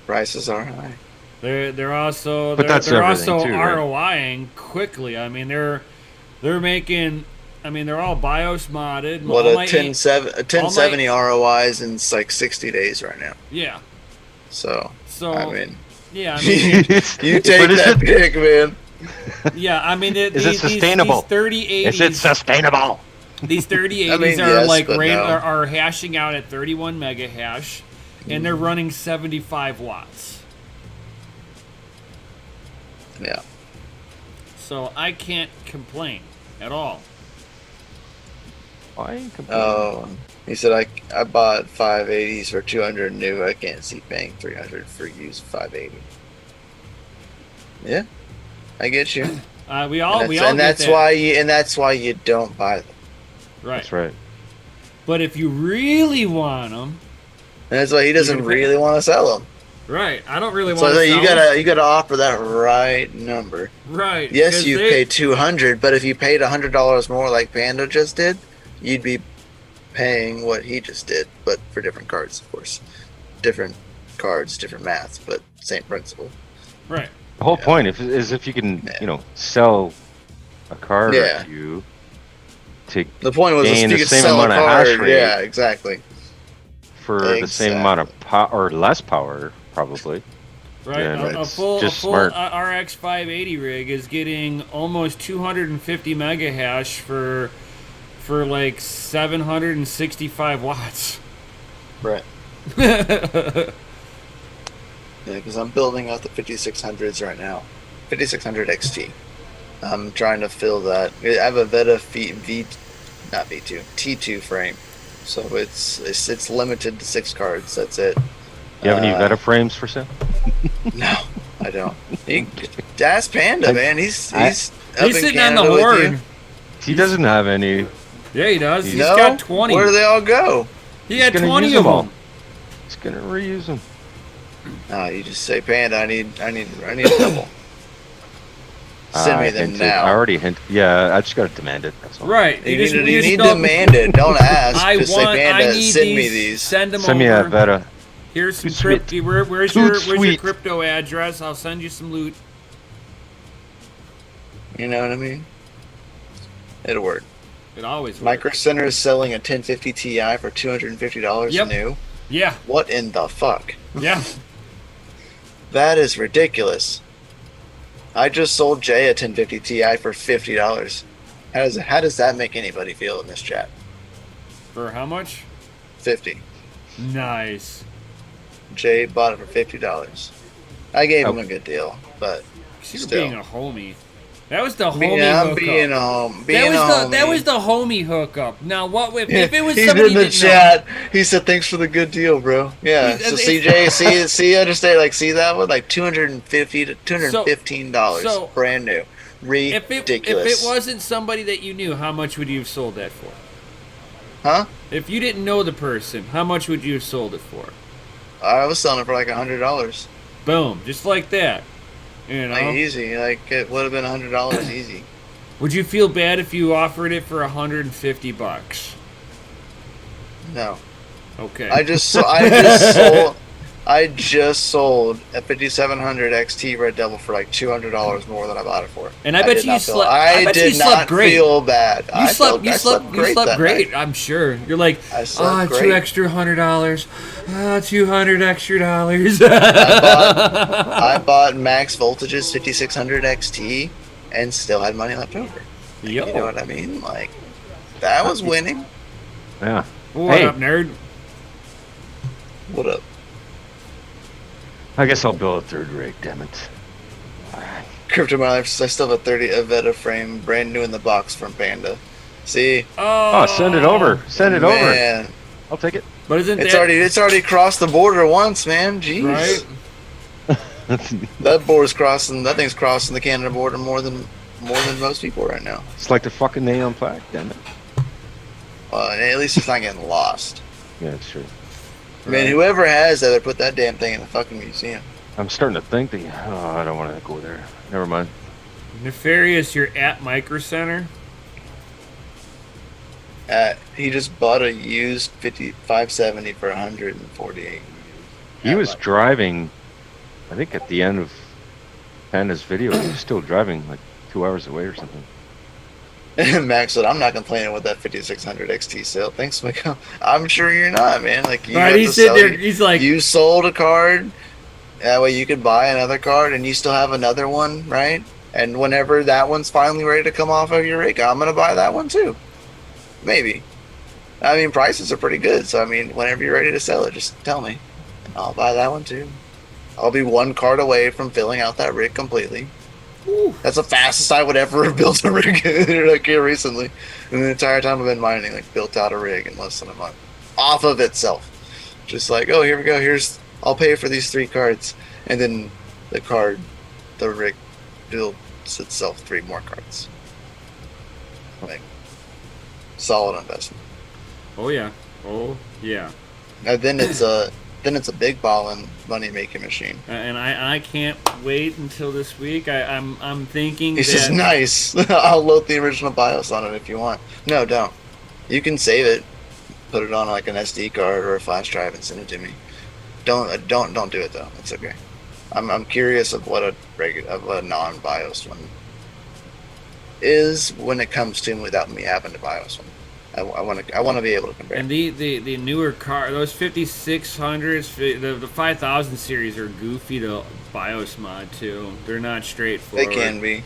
Prices are high. They're also But that's they're everything also too, right? ROIing quickly. I mean they're making. I mean they're all BIOS modded. What All a my 1070 ROIs in like 60 days right now. Yeah. So, So I mean, yeah. I mean you take that pick, man. yeah. I mean Is it sustainable? These 3080s. Is it sustainable? These 3080s I mean, are yes, like but no. are hashing out at 31 mega hash, and they're running 75 watts. Yeah. So I can't complain at all. I ain't complaining. Oh, he said I bought 580s for 200 new. I can't see paying 300 for used 580. Yeah, I get you. We all and get that's that. why you don't buy them. Right. That's right. But if you really want them, And that's why he doesn't You're gonna pay- really want to sell them. right? I don't really So want to. you gotta offer that right number. Right. Yes, 'cause you pay 200, but if you paid $100 more like Panda just did, you'd be paying what he just did, but for different cards, of course. Different cards, different math, but same principle. Right. The whole point is if you can, sell a card Yeah. or two to The point was gain if you the could same sell a amount of hash card, rate. yeah, exactly. for the same amount of power or less power, probably. Right. Yeah, A full just RX smart. 580 rig is getting almost 250 mega hash for like 765 watts. Right. Yeah, because I'm building out the 5600s right now. 5600 XT. I'm trying to fill that. I have a Veta T2 frame, so it's limited to 6 cards. That's it. You have any Veta frames for sale? No, I don't. Ask Panda, man. He's up He's in sitting on the Canada with horde. you. He doesn't have any. Yeah, he does. He's No? got 20. Where do they all go? He had He's gonna 20 use of them all. them. He's gonna reuse them. Oh, you just say, Panda, I need a double. Send me them Hinted. now. I already hinted. Yeah, I just gotta demand it. That's all. Right. You just need to don't- demand it. Don't ask. I Just want. say, Panda, I need send these. me these. Send them Send me over. that Veta. Here's some Too sweet. crypto. Where's Too your sweet. crypto address? I'll send you some loot. You know what I mean? It'll work. It always works. Micro Center is selling a 1050 Ti for $250 Yep. new. Yeah. What in the fuck? Yeah. That is ridiculous. I just sold Jay a 1050 Ti for $50. How does that make anybody feel in this chat? For how much? 50. Nice. Jay bought it for $50. I gave him a good deal, but You're still. being a homie. That was the homie Yeah, I'm hookup. being a home. That was the homie hookup. Now what if it was He's somebody in the that chat. He said, "Thanks for the good deal, bro." Yeah. So CJ, see, understand? Like, see that one? Like $250 to $215, So, brand new. If Ridiculous. it wasn't somebody that you knew, how much would you have sold that for? Huh? If you didn't know the person, how much would you have sold it for? I was selling it for like $100. Boom, just like that. You know. Like easy. Like it would have been $100 easy. Would you feel bad if you offered it for $150? No. Okay. I just sold a 5700 XT Red Devil for like $200 more than I bought it for. And I bet you slept. I bet you did slept not great. feel bad. You slept that great. night. I'm sure. You're like, I slept great. $2 extra $100. $200 extra dollars. I bought Max Voltage's 5600 XT and still had money left over. Yo. You know what I mean? Like, that was winning. Yeah. What Hey. up, nerd? What up? I guess I'll build a third rig. Damn it. Crypto My Life says I still have a Veta frame, brand new in the box from Panda. See? Oh, send it over. Send it over. Man. I'll take it. But isn't It's that already crossed the border once, man. Jeez. right? That thing's crossing the Canada border more than most people right now. It's like the fucking neon plaque. Damn it. And at least it's not getting lost. Yeah, it's true. Man, whoever has that, put that damn thing in the fucking museum. I'm starting to think that. Oh, I don't want to go there. Never mind. Nefarious, you're at Micro Center. He just bought a used 570 for 148. He was driving, I think at the end of Panda's video, he was still driving like 2 hours away or something. Max said, "I'm not complaining with that 5600 XT sale. Thanks, Miguel." I'm sure you're not, man. Like you Right, have he's to sitting sell- there, he's like, you sold a card. That way you could buy another card, and you still have another one, right? And whenever that one's finally ready to come off of your rig, I'm gonna buy that one too. Maybe. I mean, prices are pretty good, so I mean, whenever you're ready to sell it, just tell me. I'll buy that one too. I'll be one card away from filling out that rig completely. Ooh. That's the fastest I would ever have built a rig like here recently. And the entire time I've been mining, like built out a rig in less than a month. Off of itself. Just like, oh, here we go, I'll pay for these 3 cards. And then the rig builds itself 3 more cards. Like, solid investment. oh yeah, oh yeah. And then it's a big ballin' money making machine. And I can't wait until this week. I'm thinking He says, nice. I'll load the original BIOS on it if you want. No, don't. You can save it, put it on like an SD card or a flash drive and send it to me. Don't do it though. It's okay. I'm curious of what a non-BIOS one is when it comes to without me having a BIOS one. I want to be able to compare. And the newer car, those 5600s, the 5000 series are goofy to BIOS mod too. They're not straightforward. They can be.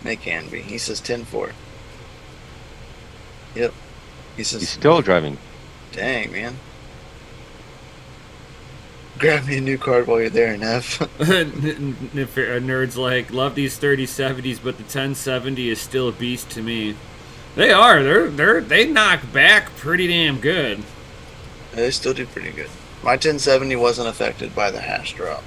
They can be. He says 10-4. Yep. He says He's still driving. Dang, man. Grab me a new card while you're there, Nev. Nerds like, love these 3070s, but the 1070 is still a beast to me. They are. They knock back pretty damn good. They still do pretty good. My 1070 wasn't affected by the hash drop.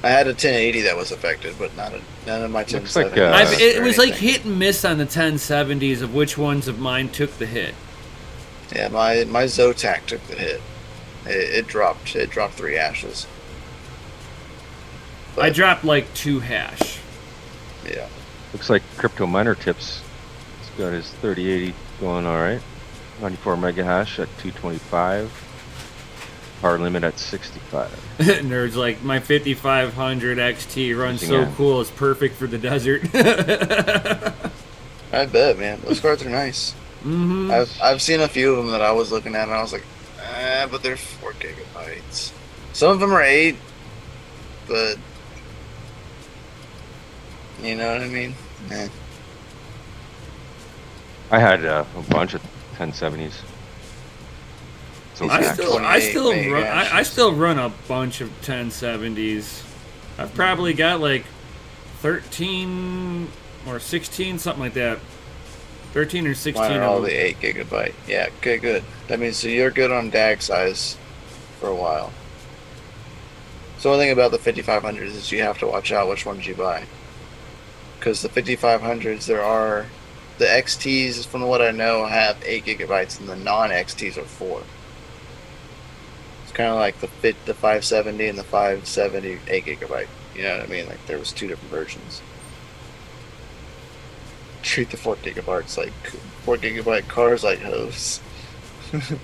I had a 1080 that was affected, but none of my 1070. Looks like, it was like hit and miss on the 1070s of which ones of mine took the hit. Yeah, my Zotac took the hit. It dropped 3 hashes. I dropped like 2 hash. Yeah. Looks like Crypto Miner Tips. He's got his 3080 going all right. 94 mega hash at 225. Power limit at 65. Nerds like, my 5500 XT runs so cool, it's perfect for the desert. I bet, man. Those cards are nice. Mm-hmm. I've seen a few of them that I was looking at, and I was like, but they're 4 gigabytes. Some of them are 8, but you know what I mean? Eh. I had a bunch of 1070s. So I still run a bunch of 1070s. I've probably got like 13 or 16, something like that. 13 or 16 Mine are of all them. the 8 gigabyte. Yeah, good. That means so you're good on DAG size for a while. So one thing about the 5500s is you have to watch out which ones you buy. Because the 5500s, the XTs, from what I know, have 8 gigabytes, and the non-XTs are 4. It's kind of like the 570 and the 570 8 gigabyte. You know what I mean? Like there was 2 different versions. Treat the 4 gigabyte cars like hoes.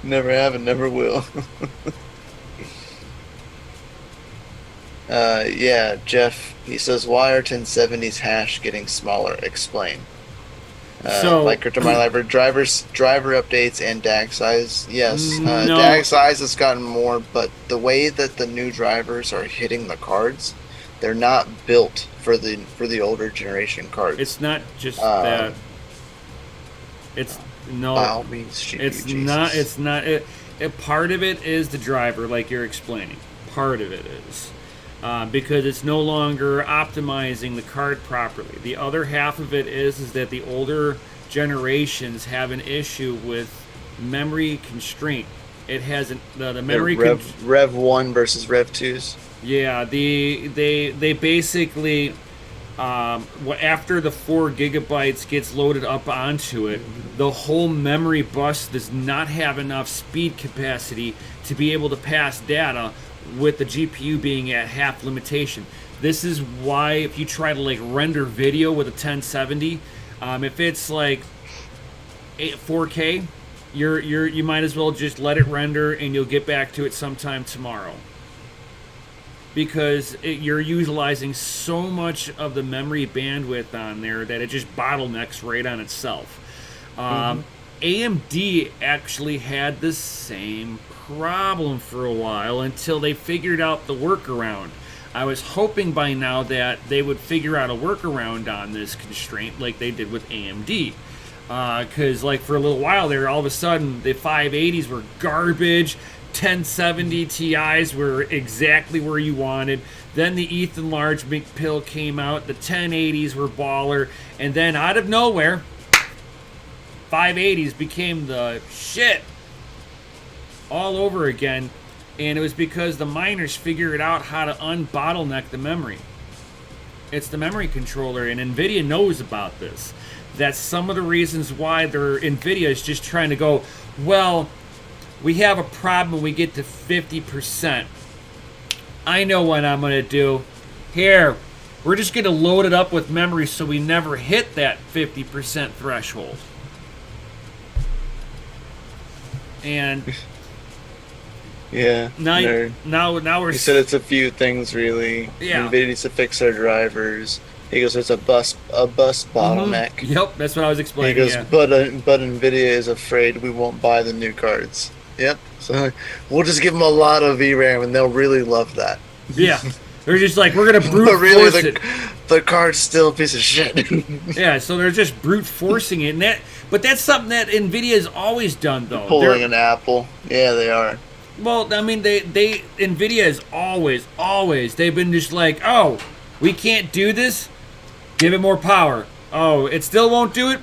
Never have and never will. Yeah, Jeff, he says, why are 1070's hash getting smaller? Explain. Like Crypto My Library, driver updates and DAG size. Yes, No. DAG size has gotten more, but the way that the new drivers are hitting the cards, they're not built for the older generation cards. It's not just that. It's no. By all means, GPU It's Jesus. not. It's not. Part of it is the driver, like you're explaining. Part of it is because it's no longer optimizing the card properly. The other half of it is that the older generations have an issue with memory constraint. It has the memory Rev 1 versus Rev 2s. Yeah, they basically after the 4 gigabytes gets loaded up onto it, the whole memory bus does not have enough speed capacity to be able to pass data, with the GPU being at half limitation. This is why if you try to like render video with a 1070, if it's like 4K, you might as well just let it render and you'll get back to it sometime tomorrow. Because you're utilizing so much of the memory bandwidth on there that it just bottlenecks right on itself. AMD actually had the same problem for a while until they figured out the workaround. I was hoping by now that they would figure out a workaround on this constraint like they did with AMD. Because like for a little while there, all of a sudden the 580s were garbage, 1070 Ti's were exactly where you wanted. Then the Ethan Large McPill came out, the 1080s were baller, and then out of nowhere, 580s became the shit all over again. And it was because the miners figured out how to unbottleneck the memory. It's the memory controller, and NVIDIA knows about this. That's some of the reasons why NVIDIA is just trying to go, well, we have a problem when we get to 50%. I know what I'm going to do. Here, we're just going to load it up with memory so we never hit that 50% threshold. And yeah, now we're. He said it's a few things really. Yeah. NVIDIA needs to fix their drivers. He goes, it's a bus bottleneck. Yep, that's what I was explaining. He goes, yeah. but NVIDIA is afraid we won't buy the new cards. Yep. So we'll just give them a lot of VRAM, and they'll really love that. Yeah. They're just like, we're gonna brute but really, force it. The card's still a piece of shit. Yeah, so they're just brute forcing it, but that's something that NVIDIA has always done, though. Pulling an apple. Yeah, they are. Well, I mean, NVIDIA is always, they've been just like, oh, we can't do this? Give it more power. Oh, it still won't do it?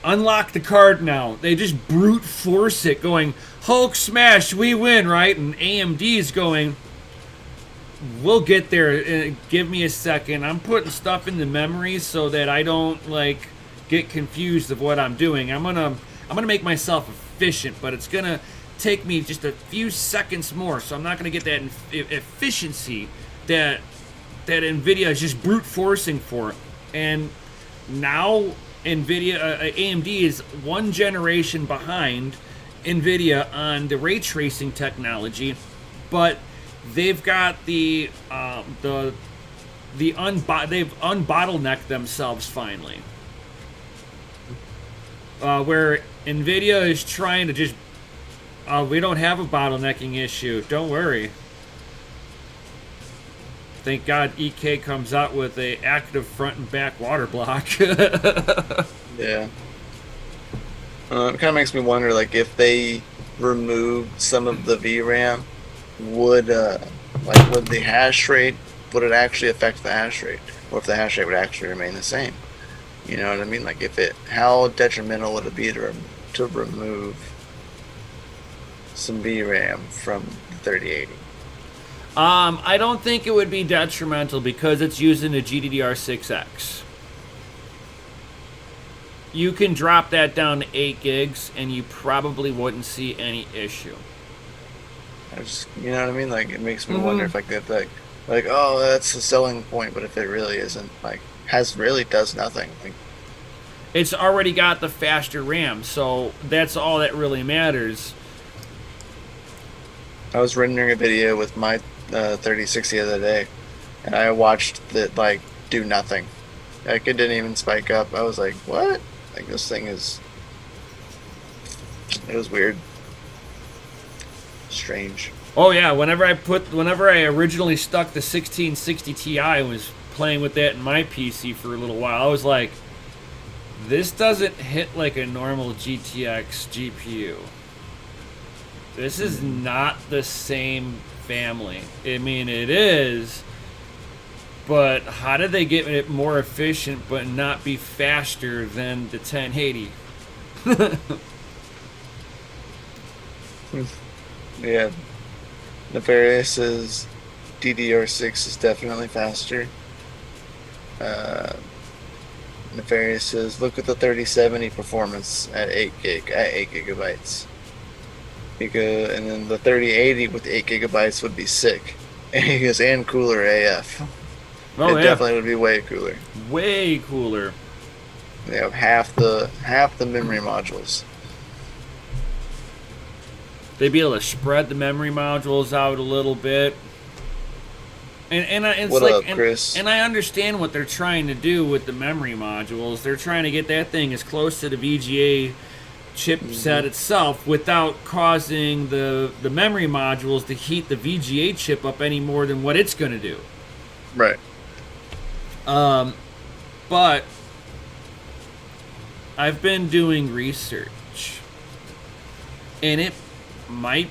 Unlock the card now. They just brute force it, going, Hulk smash, we win, right? And AMD's going, we'll get there. Give me a second. I'm putting stuff in the memory so that I don't, like, get confused of what I'm doing. I'm gonna make myself efficient, but it's gonna take me just a few seconds more, so I'm not going to get that efficiency that NVIDIA is just brute forcing for. And now AMD is one generation behind NVIDIA on the ray tracing technology, but they've got they've unbottlenecked themselves finally. Where NVIDIA is trying to just we don't have a bottlenecking issue. Don't worry. Thank God EK comes out with a active front and back water block. Yeah. It kind of makes me wonder, like, if they removed some of the VRAM, would the hash rate, would it actually affect the hash rate? Or if the hash rate would actually remain the same? You know what I mean? Like, how detrimental would it be to remove some VRAM from the 3080? I don't think it would be detrimental because it's using a GDDR6X. You can drop that down to 8 gigs and you probably wouldn't see any issue. You know what I mean? Like, it makes me wonder if oh, that's the selling point, but if it really isn't, like, really does nothing. Like, it's already got the faster RAM, so that's all that really matters. I was rendering a video with my 3060 the other day, and I watched it, like, do nothing. Like, it didn't even spike up. I was like, what? Like, this thing is... It was weird. Strange. Oh yeah, whenever I originally stuck the 1660 Ti and was playing with that in my PC for a little while, I was like, this doesn't hit like a normal GTX GPU. This is not the same family. I mean, it is, but how did they get it more efficient but not be faster than the 1080? Yeah. Nefarious's DDR6 is definitely faster. Nefarious says, look at the 3070 performance at 8 gigabytes. Because, and then the 3080 with 8 gigabytes would be sick. And he goes, and cooler AF. Oh, it definitely would be way cooler. Way cooler. They have half the memory modules. They'd be able to spread the memory modules out a little bit. And it's What like, up, Chris? And I understand what they're trying to do with the memory modules. They're trying to get that thing as close to the VGA chipset itself without causing the memory modules to heat the VGA chip up any more than what it's going to do. Right. But I've been doing research, and it might.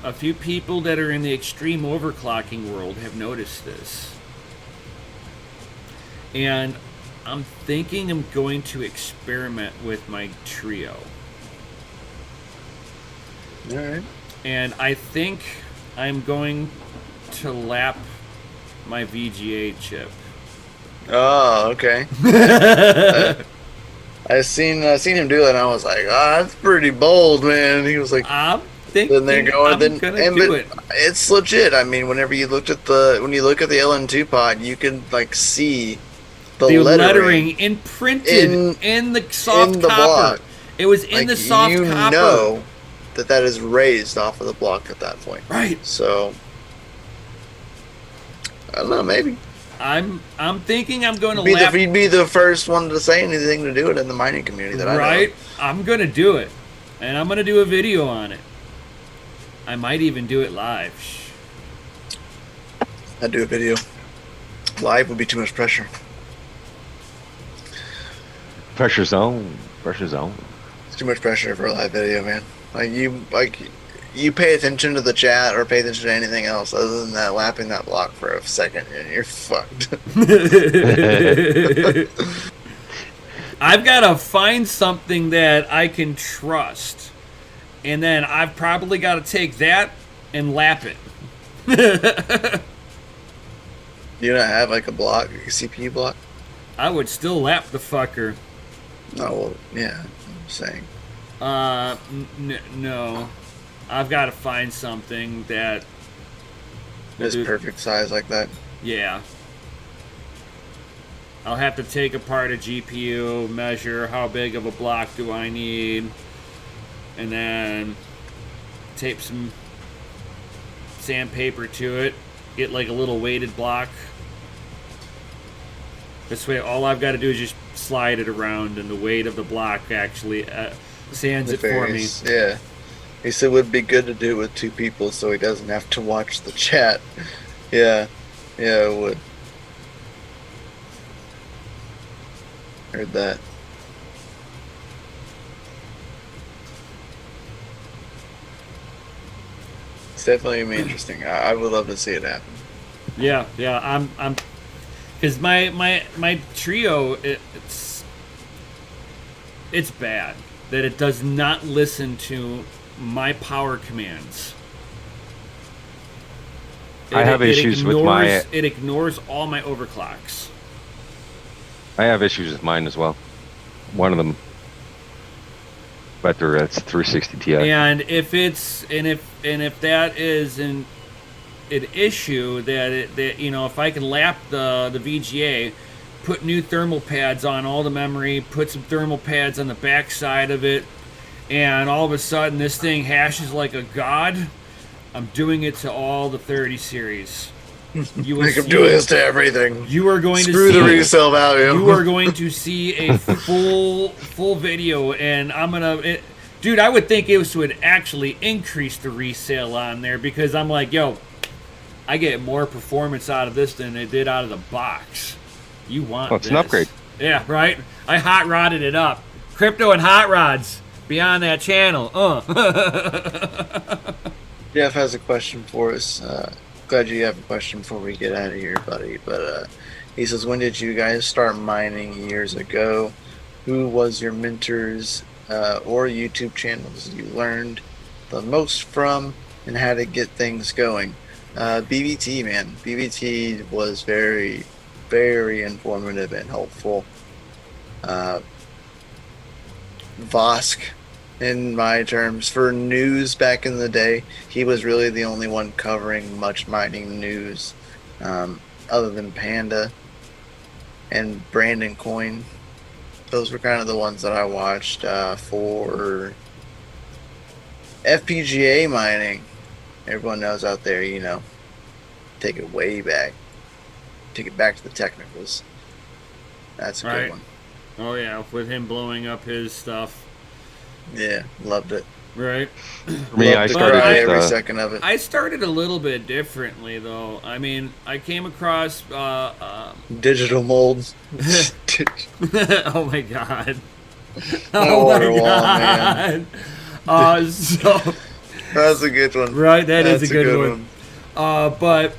A few people that are in the extreme overclocking world have noticed this. And I'm thinking I'm going to experiment with my Trio. Alright. And I think I'm going to lap my VGA chip. Oh, okay. I seen him do it, and I was like, that's pretty bold, man. He was like, I'm thinking then they're going, I'm gonna do it. It's legit. I mean, whenever you look at the LN2 pod, you can like see the lettering imprinted in the soft in the copper. block. It was in the soft you copper. know that is raised off of the block at that point. Right. So I don't know, maybe. I'm thinking I'm going to You'd be the first one to say anything to do it in the mining community that I know. Right. I'm going to do it. And I'm going to do a video on it. I might even do it live. I'd do a video. Live would be too much pressure. Pressure zone. Pressure zone. It's too much pressure for a live video, man. You pay attention to the chat or pay attention to anything else other than that lapping that block for a second and you're fucked. I've got to find something that I can trust. And then I've probably got to take that and lap it. You don't have like a block, a CPU block? I would still lap the fucker. Oh, well, yeah, I'm saying. No. I've got to find something that It's perfect size like that. Yeah. I'll have to take apart a GPU, measure how big of a block do I need, and then tape some sandpaper to it, get like a little weighted block. This way all I've got to do is just slide it around and the weight of the block actually sands it for me. Yeah. He said it would be good to do it with two people so he doesn't have to watch the chat. Yeah. Yeah, it would. Heard that. It's definitely gonna be interesting. I would love to see it happen. Yeah, I'm because my Trio it's bad that it does not listen to my power commands. I have issues with my. It ignores all my overclocks. I have issues with mine as well. One of them, but it's 360 Ti. And if that is an issue that if I can lap the VGA, put new thermal pads on all the memory, put some thermal pads on the back side of it, and all of a sudden this thing hashes like a god, I'm doing it to all the 30 series. Make him do this to everything. You are going Screw to see the resale value. You are going to see a full video, and I'm gonna, dude. I would think it would actually increase the resale on there because I'm like, yo, I get more performance out of this than it did out of the box. You want? It's an upgrade. Yeah, right. I hot rodded it up. Crypto and hot rods. Be on that channel. Jeff has a question for us. Glad you have a question before we get out of here, buddy. But he says, when did you guys start mining years ago? Who was your mentors or YouTube channels you learned the most from, and how to get things going? BBT, man. BBT was very, very informative and helpful. Vosk, in my terms, for news back in the day, he was really the only one covering much mining news, other than Panda. and Brandon Coin. Those were kind of the ones that I watched for FPGA mining. Everyone knows out there, you know, take it way back. Take it back to the technicals. That's a good one. Oh yeah, with him blowing up his stuff. Yeah, loved it. Right. For me, I started with every second of it. I started a little bit differently though. I mean, I came across digital molds. Oh my god. Oh my god. So that's a good one. Right, That's is a good one. But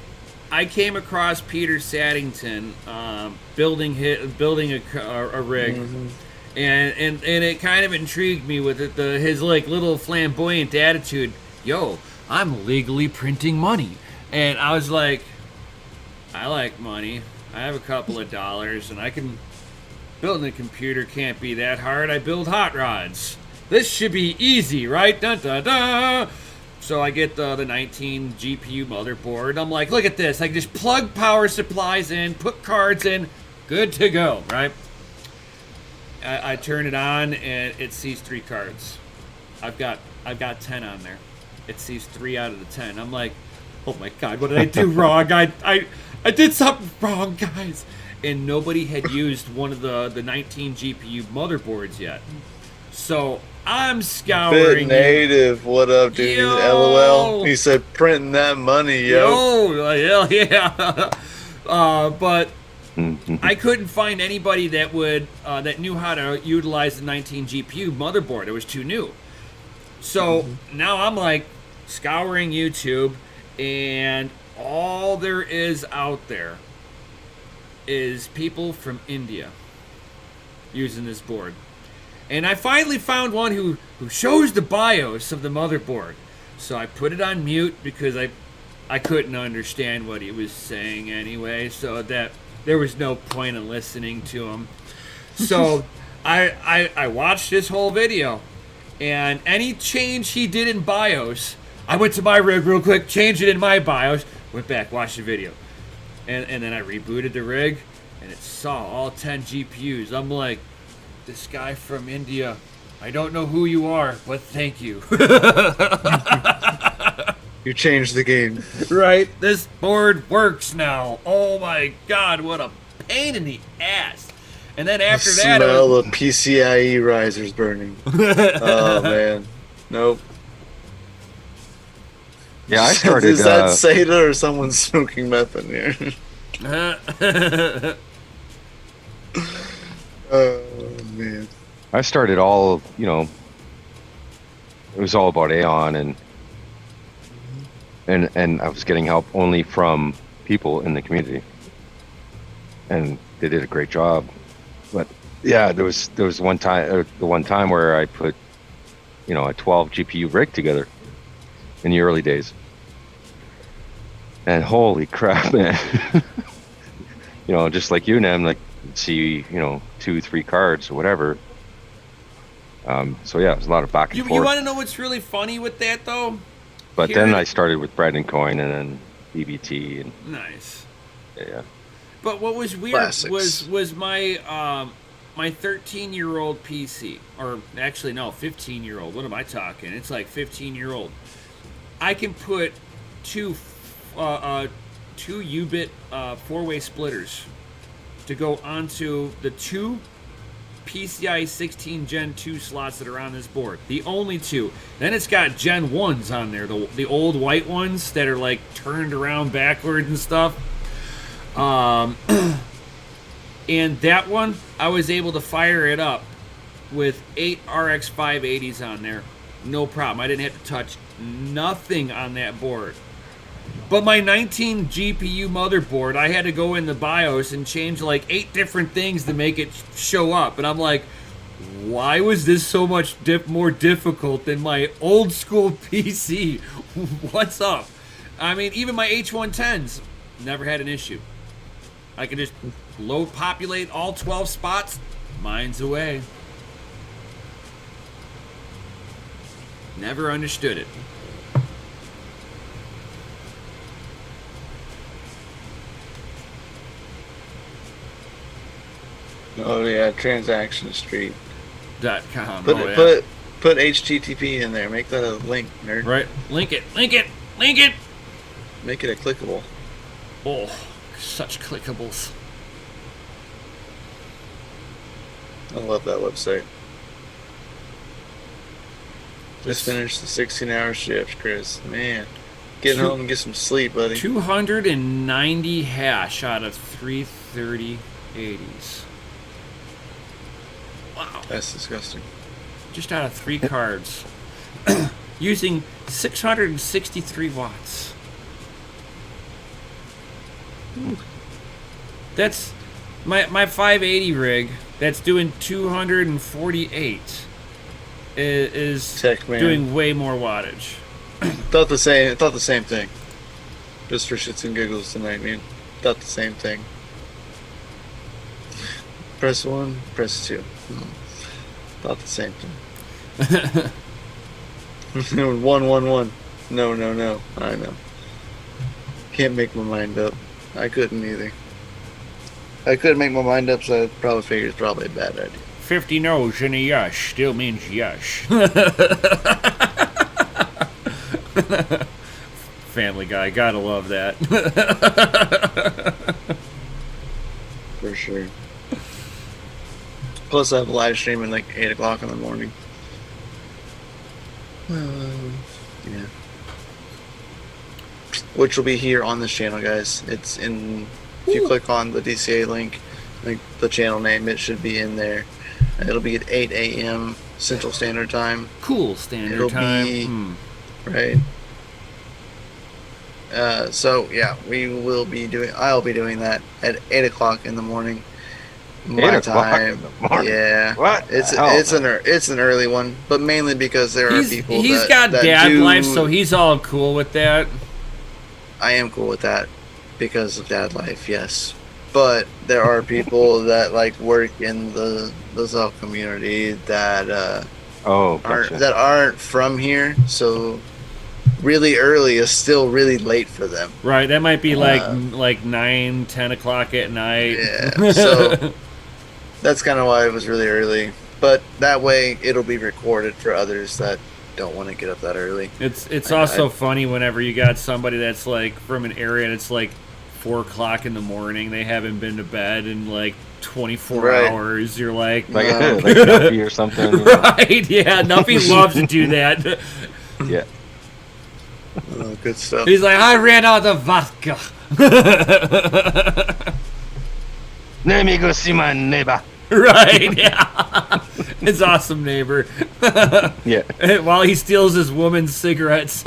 I came across Peter Saddington building a rig. Mm-hmm. And it kind of intrigued me with it, his like little flamboyant attitude. Yo, I'm legally printing money, and I was like, I like money. I have a couple of dollars, and I can building a computer can't be that hard. I build hot rods. This should be easy, right? Dun dun dun. So I get the 19 GPU motherboard. I'm like, look at this. I can just plug power supplies in, put cards in, good to go, right? I turn it on and it sees 3 cards. I've got 10 on there. It sees 3 out of the 10. I'm like, oh my god, what did I do wrong? I did something wrong, guys. And nobody had used one of the 19 GPU motherboards yet. So I'm scouring. Bit native, what up, dude? Yo. LOL. He said printing that money, yo. Hell yeah. But I couldn't find anybody that would that knew how to utilize the 19 GPU motherboard. It was too new. So now I'm like scouring YouTube, and all there is out there is people from India using this board. And I finally found one who shows the BIOS of the motherboard. So I put it on mute because I couldn't understand what he was saying anyway, so that there was no point in listening to him. So I watched this whole video, and any change he did in BIOS, I went to my rig real quick, changed it in my BIOS, went back, watched the video. And then I rebooted the rig, and it saw all 10 GPUs. I'm like, this guy from India, I don't know who you are, but thank you. You changed the game. Right? This board works now. Oh my god, what a pain in the ass. And then after that... Smell the PCIe risers burning. Oh, man. Nope. Yeah, I started... Is that SATA or someone smoking meth in here? Oh, man. I started all, you know, it was all about Aeon, and I was getting help only from people in the community, and they did a great job. But yeah, there was the one time where I put, you know, a 12 GPU rig together in the early days, and holy crap, man. You know, just like you, Nam, like, see, you know, 2-3 cards or whatever. So yeah, it was a lot of back and forth. You want to know what's really funny with that though? But then I started with Brandon Coin and then BBT and nice. Yeah. But what was weird was my my 13-year-old PC, or actually no, 15-year-old. What am I talking? It's like 15-year-old. I can put two U-bit 4-way splitters to go onto the 2 PCIe 16 Gen 2 slots that are on this board. The only 2. Then it's got Gen 1s on there, the old white ones that are like turned around backwards and stuff. And that one, I was able to fire it up with 8 RX 580s on there. No problem. I didn't have to touch nothing on that board. But my 19 GPU motherboard, I had to go in the BIOS and change like 8 different things to make it show up. And I'm like, why was this so much more difficult than my old school PC? What's up? I mean, even my H110s never had an issue. I could just populate all 12 spots, mine's away. Never understood it. Oh yeah, transaction street. .com. Put Oh, yeah. put HTTP in there. Make that a link, nerd. Right. Link it. Link it. Link it. Make it a clickable. Oh, such clickables. I love that website. Just finished the 16-hour shift, Chris. Man, get home and get some sleep, buddy. 290 hash out of 330 80s. Wow. That's disgusting. Just out of 3 cards. Using 663 watts. That's my 580 rig that's doing 248 is Tech man. doing way more wattage. Thought the same thing. Just for shits and giggles tonight, man. Thought the same thing. Press 1, press 2. Thought the same thing. 1, 1, 1. No. I know. Can't make my mind up. I couldn't either. I couldn't make my mind up, so I probably figured it's probably a bad idea. 50 no's and a yes still means yes. Family Guy, gotta love that. For sure. Plus, I have a live stream at like 8 o'clock in the morning. Yeah. Which will be here on this channel, guys. It's in. If you click on the DCA link, like the channel name, it should be in there. It'll be at 8 a.m. Central Standard Time. Cool standard It'll time. be- Right. So yeah, I'll be doing that at 8 o'clock in the morning. 8 o'clock in the morning? Yeah. What? It's the hell, an early one, but mainly because there are people He's that got that dad do, life, so he's all cool with that. I am cool with that because of dad life, yes. But there are people that like work in the Zelf community that gotcha. aren't from here, so really early is still really late for them. Right, that might be like 9, 10 o'clock at night. Yeah, so that's kind of why it was really early. But that way, it'll be recorded for others that don't want to get up that early. It's also funny whenever you got somebody that's like from an area that's like 4 o'clock in the morning. They haven't been to bed in like 24 Right. hours. You're like like Nuffy or something. You know? right, yeah. Nuffy loves to do that. Yeah. Oh, good stuff. He's like, I ran out of vodka. Let me go see my neighbor. Right, yeah. His awesome neighbor. Yeah. While he steals his woman's cigarettes.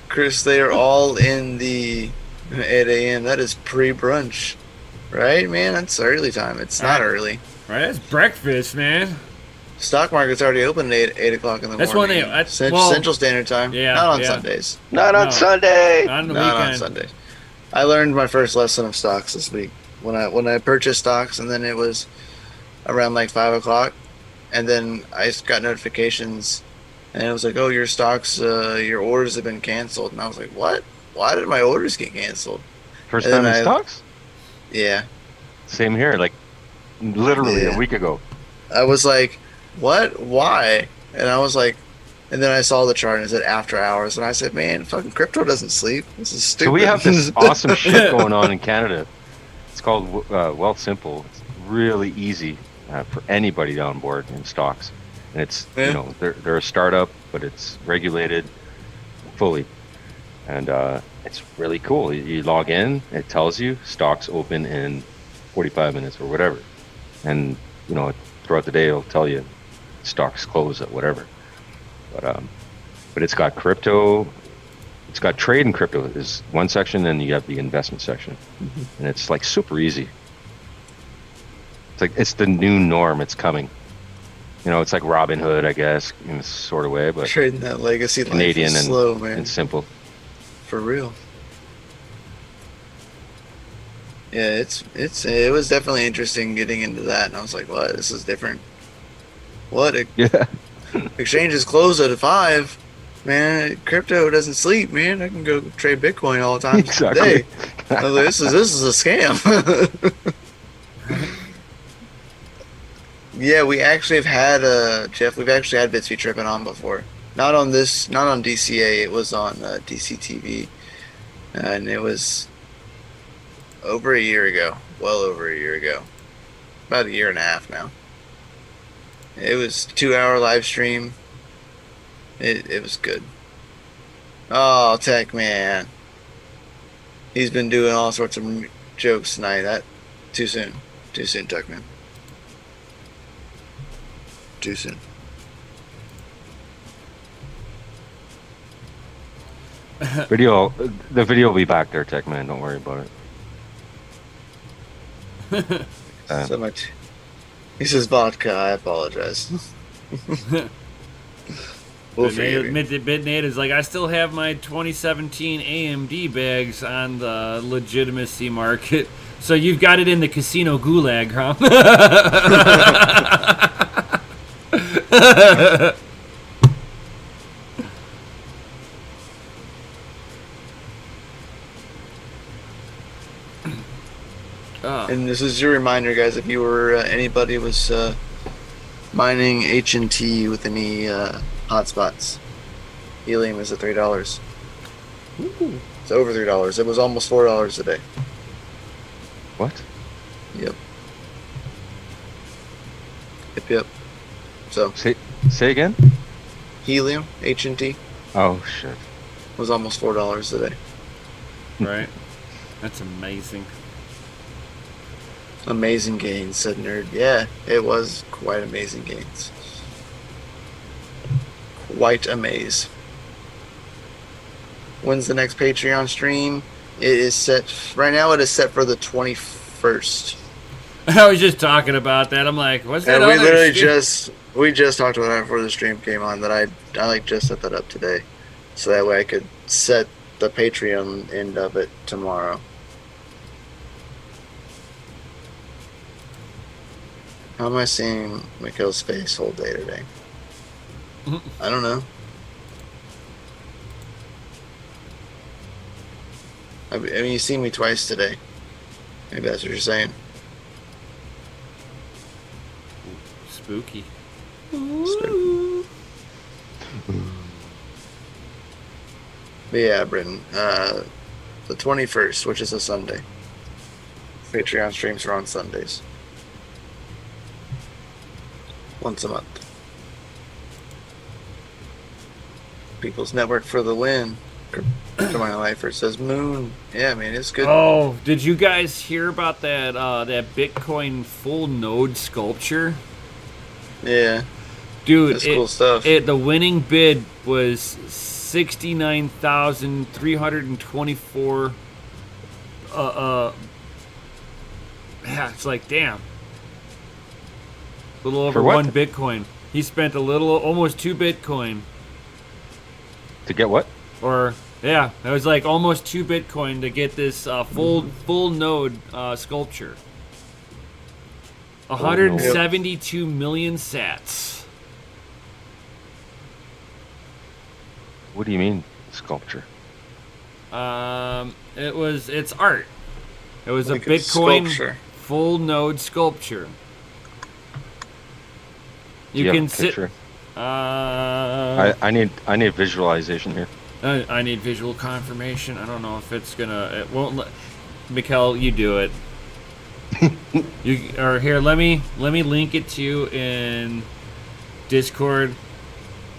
Chris, they are all in the 8 a.m. That is pre-brunch, right, man? That's early time. It's not early. Right, that's breakfast, man. Stock market's already open at 8 o'clock in the That's when morning. they- Central Standard Time. Yeah, Not on yeah. Sundays. Not on No. Sunday. On the Not on weekend. Sundays. I learned my first lesson of stocks this week when I purchased stocks, and then it was around like 5 o'clock, and then I got notifications, and it was like, "Oh, your stocks, your orders have been canceled," and I was like, "What? Why did my orders get canceled?" First And time then in stocks? Yeah, Same here. Like literally Yeah. a week ago. I was like, "What? Why?" And I was like, and then I saw the chart and it said after hours, and I said, "Man, fucking crypto doesn't sleep. This is stupid." So we have this awesome shit going on in Canada. It's called Wealth Simple. It's really easy for anybody on board in stocks, and it's Yeah. you know they're a startup, but it's regulated fully, and it's really cool. You log in, it tells you stocks open in 45 minutes or whatever, and you know throughout the day it'll tell you stocks close at whatever. But it's got crypto. It's got trade and crypto is one section, and you have the investment section, and it's like super easy. It's like it's the new norm. It's coming. You know, it's like Robin Hood, I guess, in a sort of way, but trading that legacy Canadian life is and, slow, man. and simple. For real. Yeah, it was definitely interesting getting into that, and I was like, "What? This is different. What? Yeah. Exchanges close at 5. Man, crypto doesn't sleep, man. I can go trade Bitcoin all the time Exactly. today. I was like, this is a scam." Yeah, we actually have had Jeff. We've actually had Bitsby tripping on before. Not on DCA. It was on DCTV, and it was over a year ago. Well over a year ago. About a year and a half now. It was 2-hour live stream. It was good. Oh, Tech Man. He's been doing all sorts of jokes tonight. That too soon. Too soon, Tech Man. Too soon. The video will be back there, Tech Man. Don't worry about it. So much. He says vodka. I apologize. We'll forgive you. Bitnate is like, I still have my 2017 AMD bags on the legitimacy market. So you've got it in the casino gulag, huh? And this is your reminder, guys. If you were anybody was mining H&T with any hotspots, helium is at $3. Ooh. It's over $3. It was almost $4 a day. What? Yep. Yep. So Say again? helium H&T Oh shit. was almost $4 a day. Right. That's amazing. Amazing gains, said Nerd. Yeah, it was quite amazing gains. Quite amaze. When's the next Patreon stream? It is set right now. It is set for the 21st. I was just talking about that. I'm like, what's that? And we other literally stream? we just talked about that before the stream came on. That I like just set that up today, so that way I could set the Patreon end of it tomorrow. How am I seeing Mikhail's face whole day today? I don't know. I mean, you seen me twice today. Maybe that's what you're saying. Spooky. But yeah, Britton. The 21st, which is a Sunday. Patreon streams are on Sundays. Once a month. People's Network for the win. Come on, Lifer says Moon. Yeah, man, it's good. Oh, did you guys hear about that that Bitcoin full node sculpture? Yeah, Dude, that's cool stuff. The winning bid was 69,324. Yeah, it's like damn. A little over For what? 1 Bitcoin. He spent almost 2 Bitcoin. To get what? Or yeah, it was like almost 2 Bitcoin to get this full node sculpture. 172 million sats. What do you mean sculpture? It's art. It was Like a Bitcoin sculpture. full node sculpture. Do you have can a sit. picture? I need visualization here. I need visual confirmation. I don't know if it's gonna. It won't let. Mikkel, you do it. Here. Let me link it to you in Discord.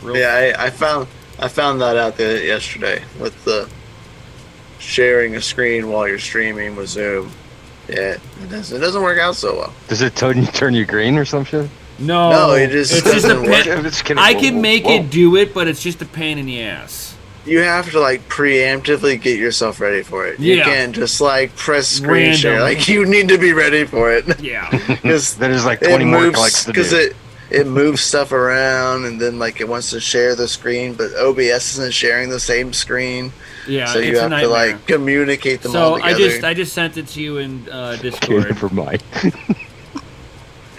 Yeah, I found that out yesterday with the sharing a screen while you're streaming with Zoom. Yeah, it doesn't work out so well. Does it turn you green or some shit? No, it just it's just a doesn't work. pain. It's kidding. I Whoa, can whoa, make whoa. it do it, but it's just a pain in the ass. You have to like preemptively get yourself ready for it. You Yeah. can't just like press screen Random. share. Like you need to be ready for it. Yeah. Because There's like 20 more clicks to do. it moves stuff around and then like it wants to share the screen, but OBS isn't sharing the same screen. Yeah. So you it's a have to nightmare. like communicate them all So together. I just sent it to you in Okay, Discord. never mind.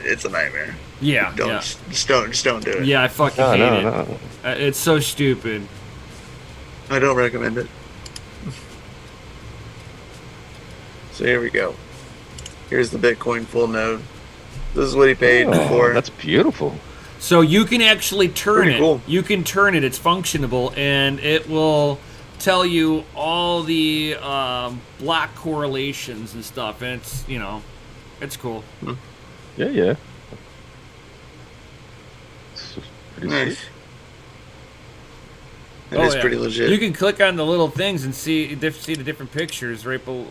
It's a nightmare. Yeah. Just don't do it. Yeah, I fucking No, hate no, it. no. It's so stupid. I don't recommend it. So here we go. Here's the Bitcoin full node. This is what he paid Oh, for. that's beautiful. So you can actually turn Pretty it. cool. You can turn it. It's functionable, and it will tell you all the block correlations and stuff. And it's it's cool. Yeah. It's pretty Nice. sweet. It is pretty legit. You can click on the little things and see the different pictures right below.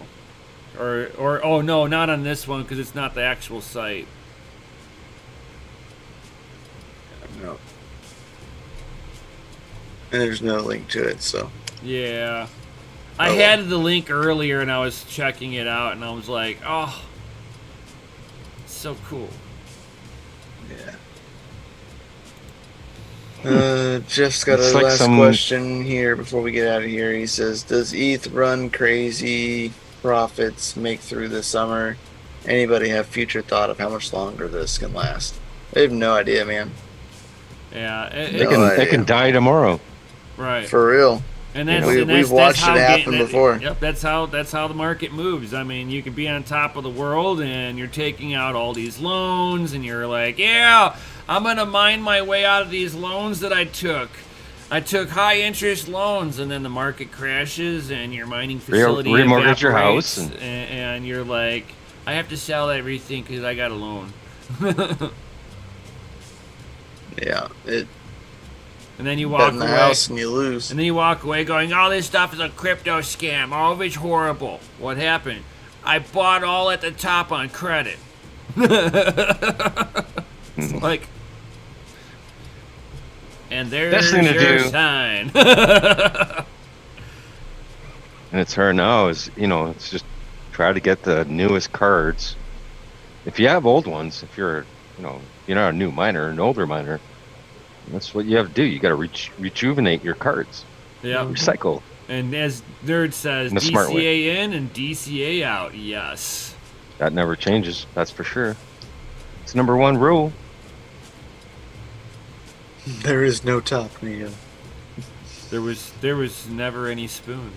Or oh no, not on this one because it's not the actual site. No. And there's no link to it, so. Yeah. I Oh, had the link earlier and I was checking it out and I was like, oh, so cool. Yeah. Jeff's got It's a like last some- question here before we get out of here. He says, does ETH run crazy profits make through the summer? Anybody have future thought of how much longer this can last? I have no idea, man. Yeah. It can die tomorrow. Right. For real. And You that's, know, and that's we've watched that's how it happen before. Yep, that's how the market moves. I mean, you can be on top of the world and you're taking out all these loans and you're like, yeah, I'm gonna mine my way out of these loans that I took. I took high interest loans, and then the market crashes and your mining facility remortgage your evaporates, house and you're like, I have to sell everything because I got a loan. Yeah. And then you Bet walk in the away. house and you lose. And then you walk away going, all this stuff is a crypto scam. All of it's horrible. What happened? I bought all at the top on credit. It's like, and there's Best thing to your do. sign. And it's her now is, it's just try to get the newest cards. If you have old ones, if you're not a new miner, an older miner, that's what you have to do. You got to rejuvenate your cards. Yeah. Recycle. And as Nerd says, In a smart way. DCA in and DCA out. Yes. That never changes. That's for sure. It's number one rule. There is no top, Neo. There was never any spoon.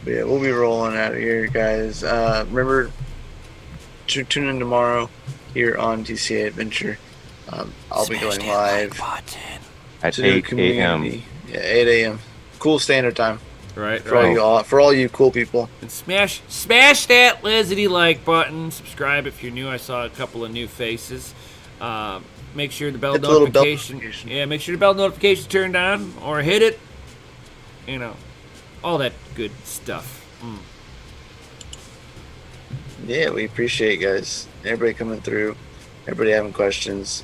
But yeah, we'll be rolling out of here, guys. Remember to tune in tomorrow here on DCA Adventure. I'll be going live At to the 8 a.m. community. Yeah, 8 a.m. Cool standard time Right. for all you cool people. And smash that Lizzie like button. Subscribe if you're new. I saw a couple of new faces. Make sure the bell Hit the little bell notification. notification. Yeah, make sure the bell notification turned on or hit it. All that good stuff. Yeah, we appreciate you guys. Everybody coming through. Everybody having questions.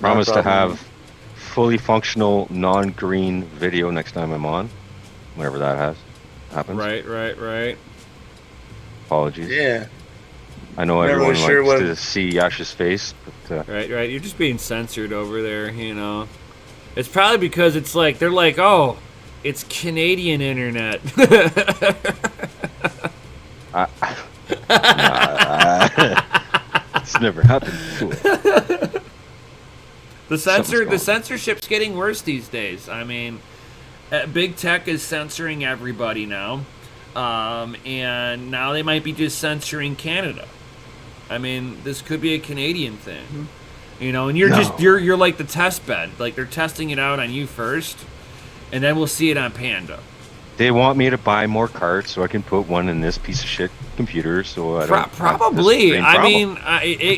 Not a Promise to problem. have fully functional non-green video next time I'm on. Whenever that happens. Right. Apologies. Yeah. I know Never everyone really sure likes what- to see Yash's face, but Right. You're just being censored over there, It's probably because it's like, they're like, oh, it's Canadian internet. it's never happened before. The censorship's getting worse these days. I mean, big tech is censoring everybody now, and now they might be just censoring Canada. I mean, this could be a Canadian thing, And you're like the test bed. Like they're testing it out on you first, and then we'll see it on Panda. They want me to buy more cards so I can put one in this piece of shit computer, so I don't have this Probably. same I problem. mean,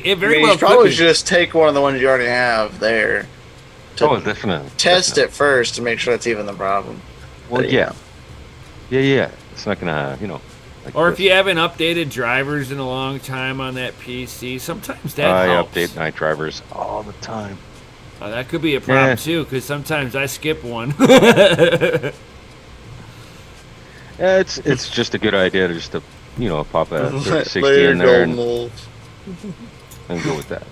it very You well should probably could. just take one of the ones you already have there. To Oh, definitely. test it first to make sure that's even the problem. Well, But, yeah. It's not gonna, like Or if this. you haven't updated drivers in a long time on that PC, sometimes that I helps. update night drivers all the time. That could be a problem Yeah. too, because sometimes I skip one. Yeah, it's just a good idea to just to pop a 3060 Layer in there gold mold. and go with that.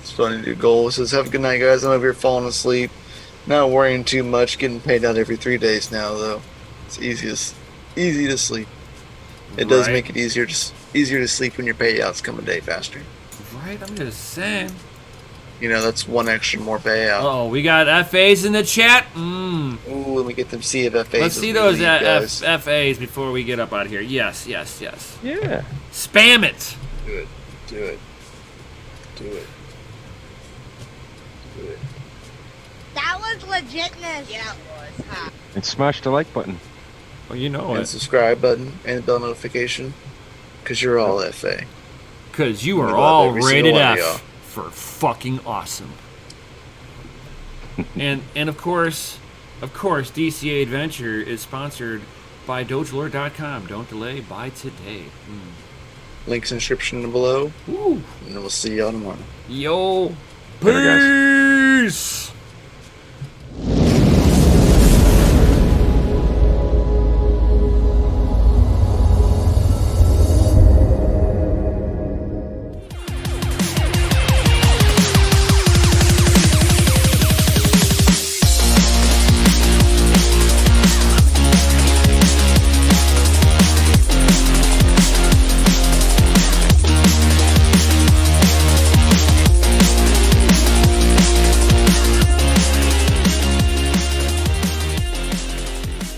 It's funny, dude. Gold says, "Have a good night, guys. I'm over here falling asleep. Not worrying too much. Getting paid out every 3 days now, though. It's easy to sleep. It does Right. make it easier to sleep when your payouts come a day faster. Right, I'm just saying. That's one extra more payout. Oh, we got FAs in the chat. Ooh, when we get them CFFAs. Let's see those FAs before we get up out of here. Yes, yes, yes. Yeah. Spam it. Do it. Do it. Do it. Do it. That was legitness. Yeah, it was. Huh? And smash the like button. Oh, you know And it. subscribe button and bell notification. Because you're all FA. Because you We are love all every rated single one of F y'all. for fucking awesome. and of course, DCA Adventure is sponsored by DogeLord.com. Don't delay, buy today. Links in the description below. Ooh. And we'll see y'all tomorrow. Yo. Later, guys. Peace.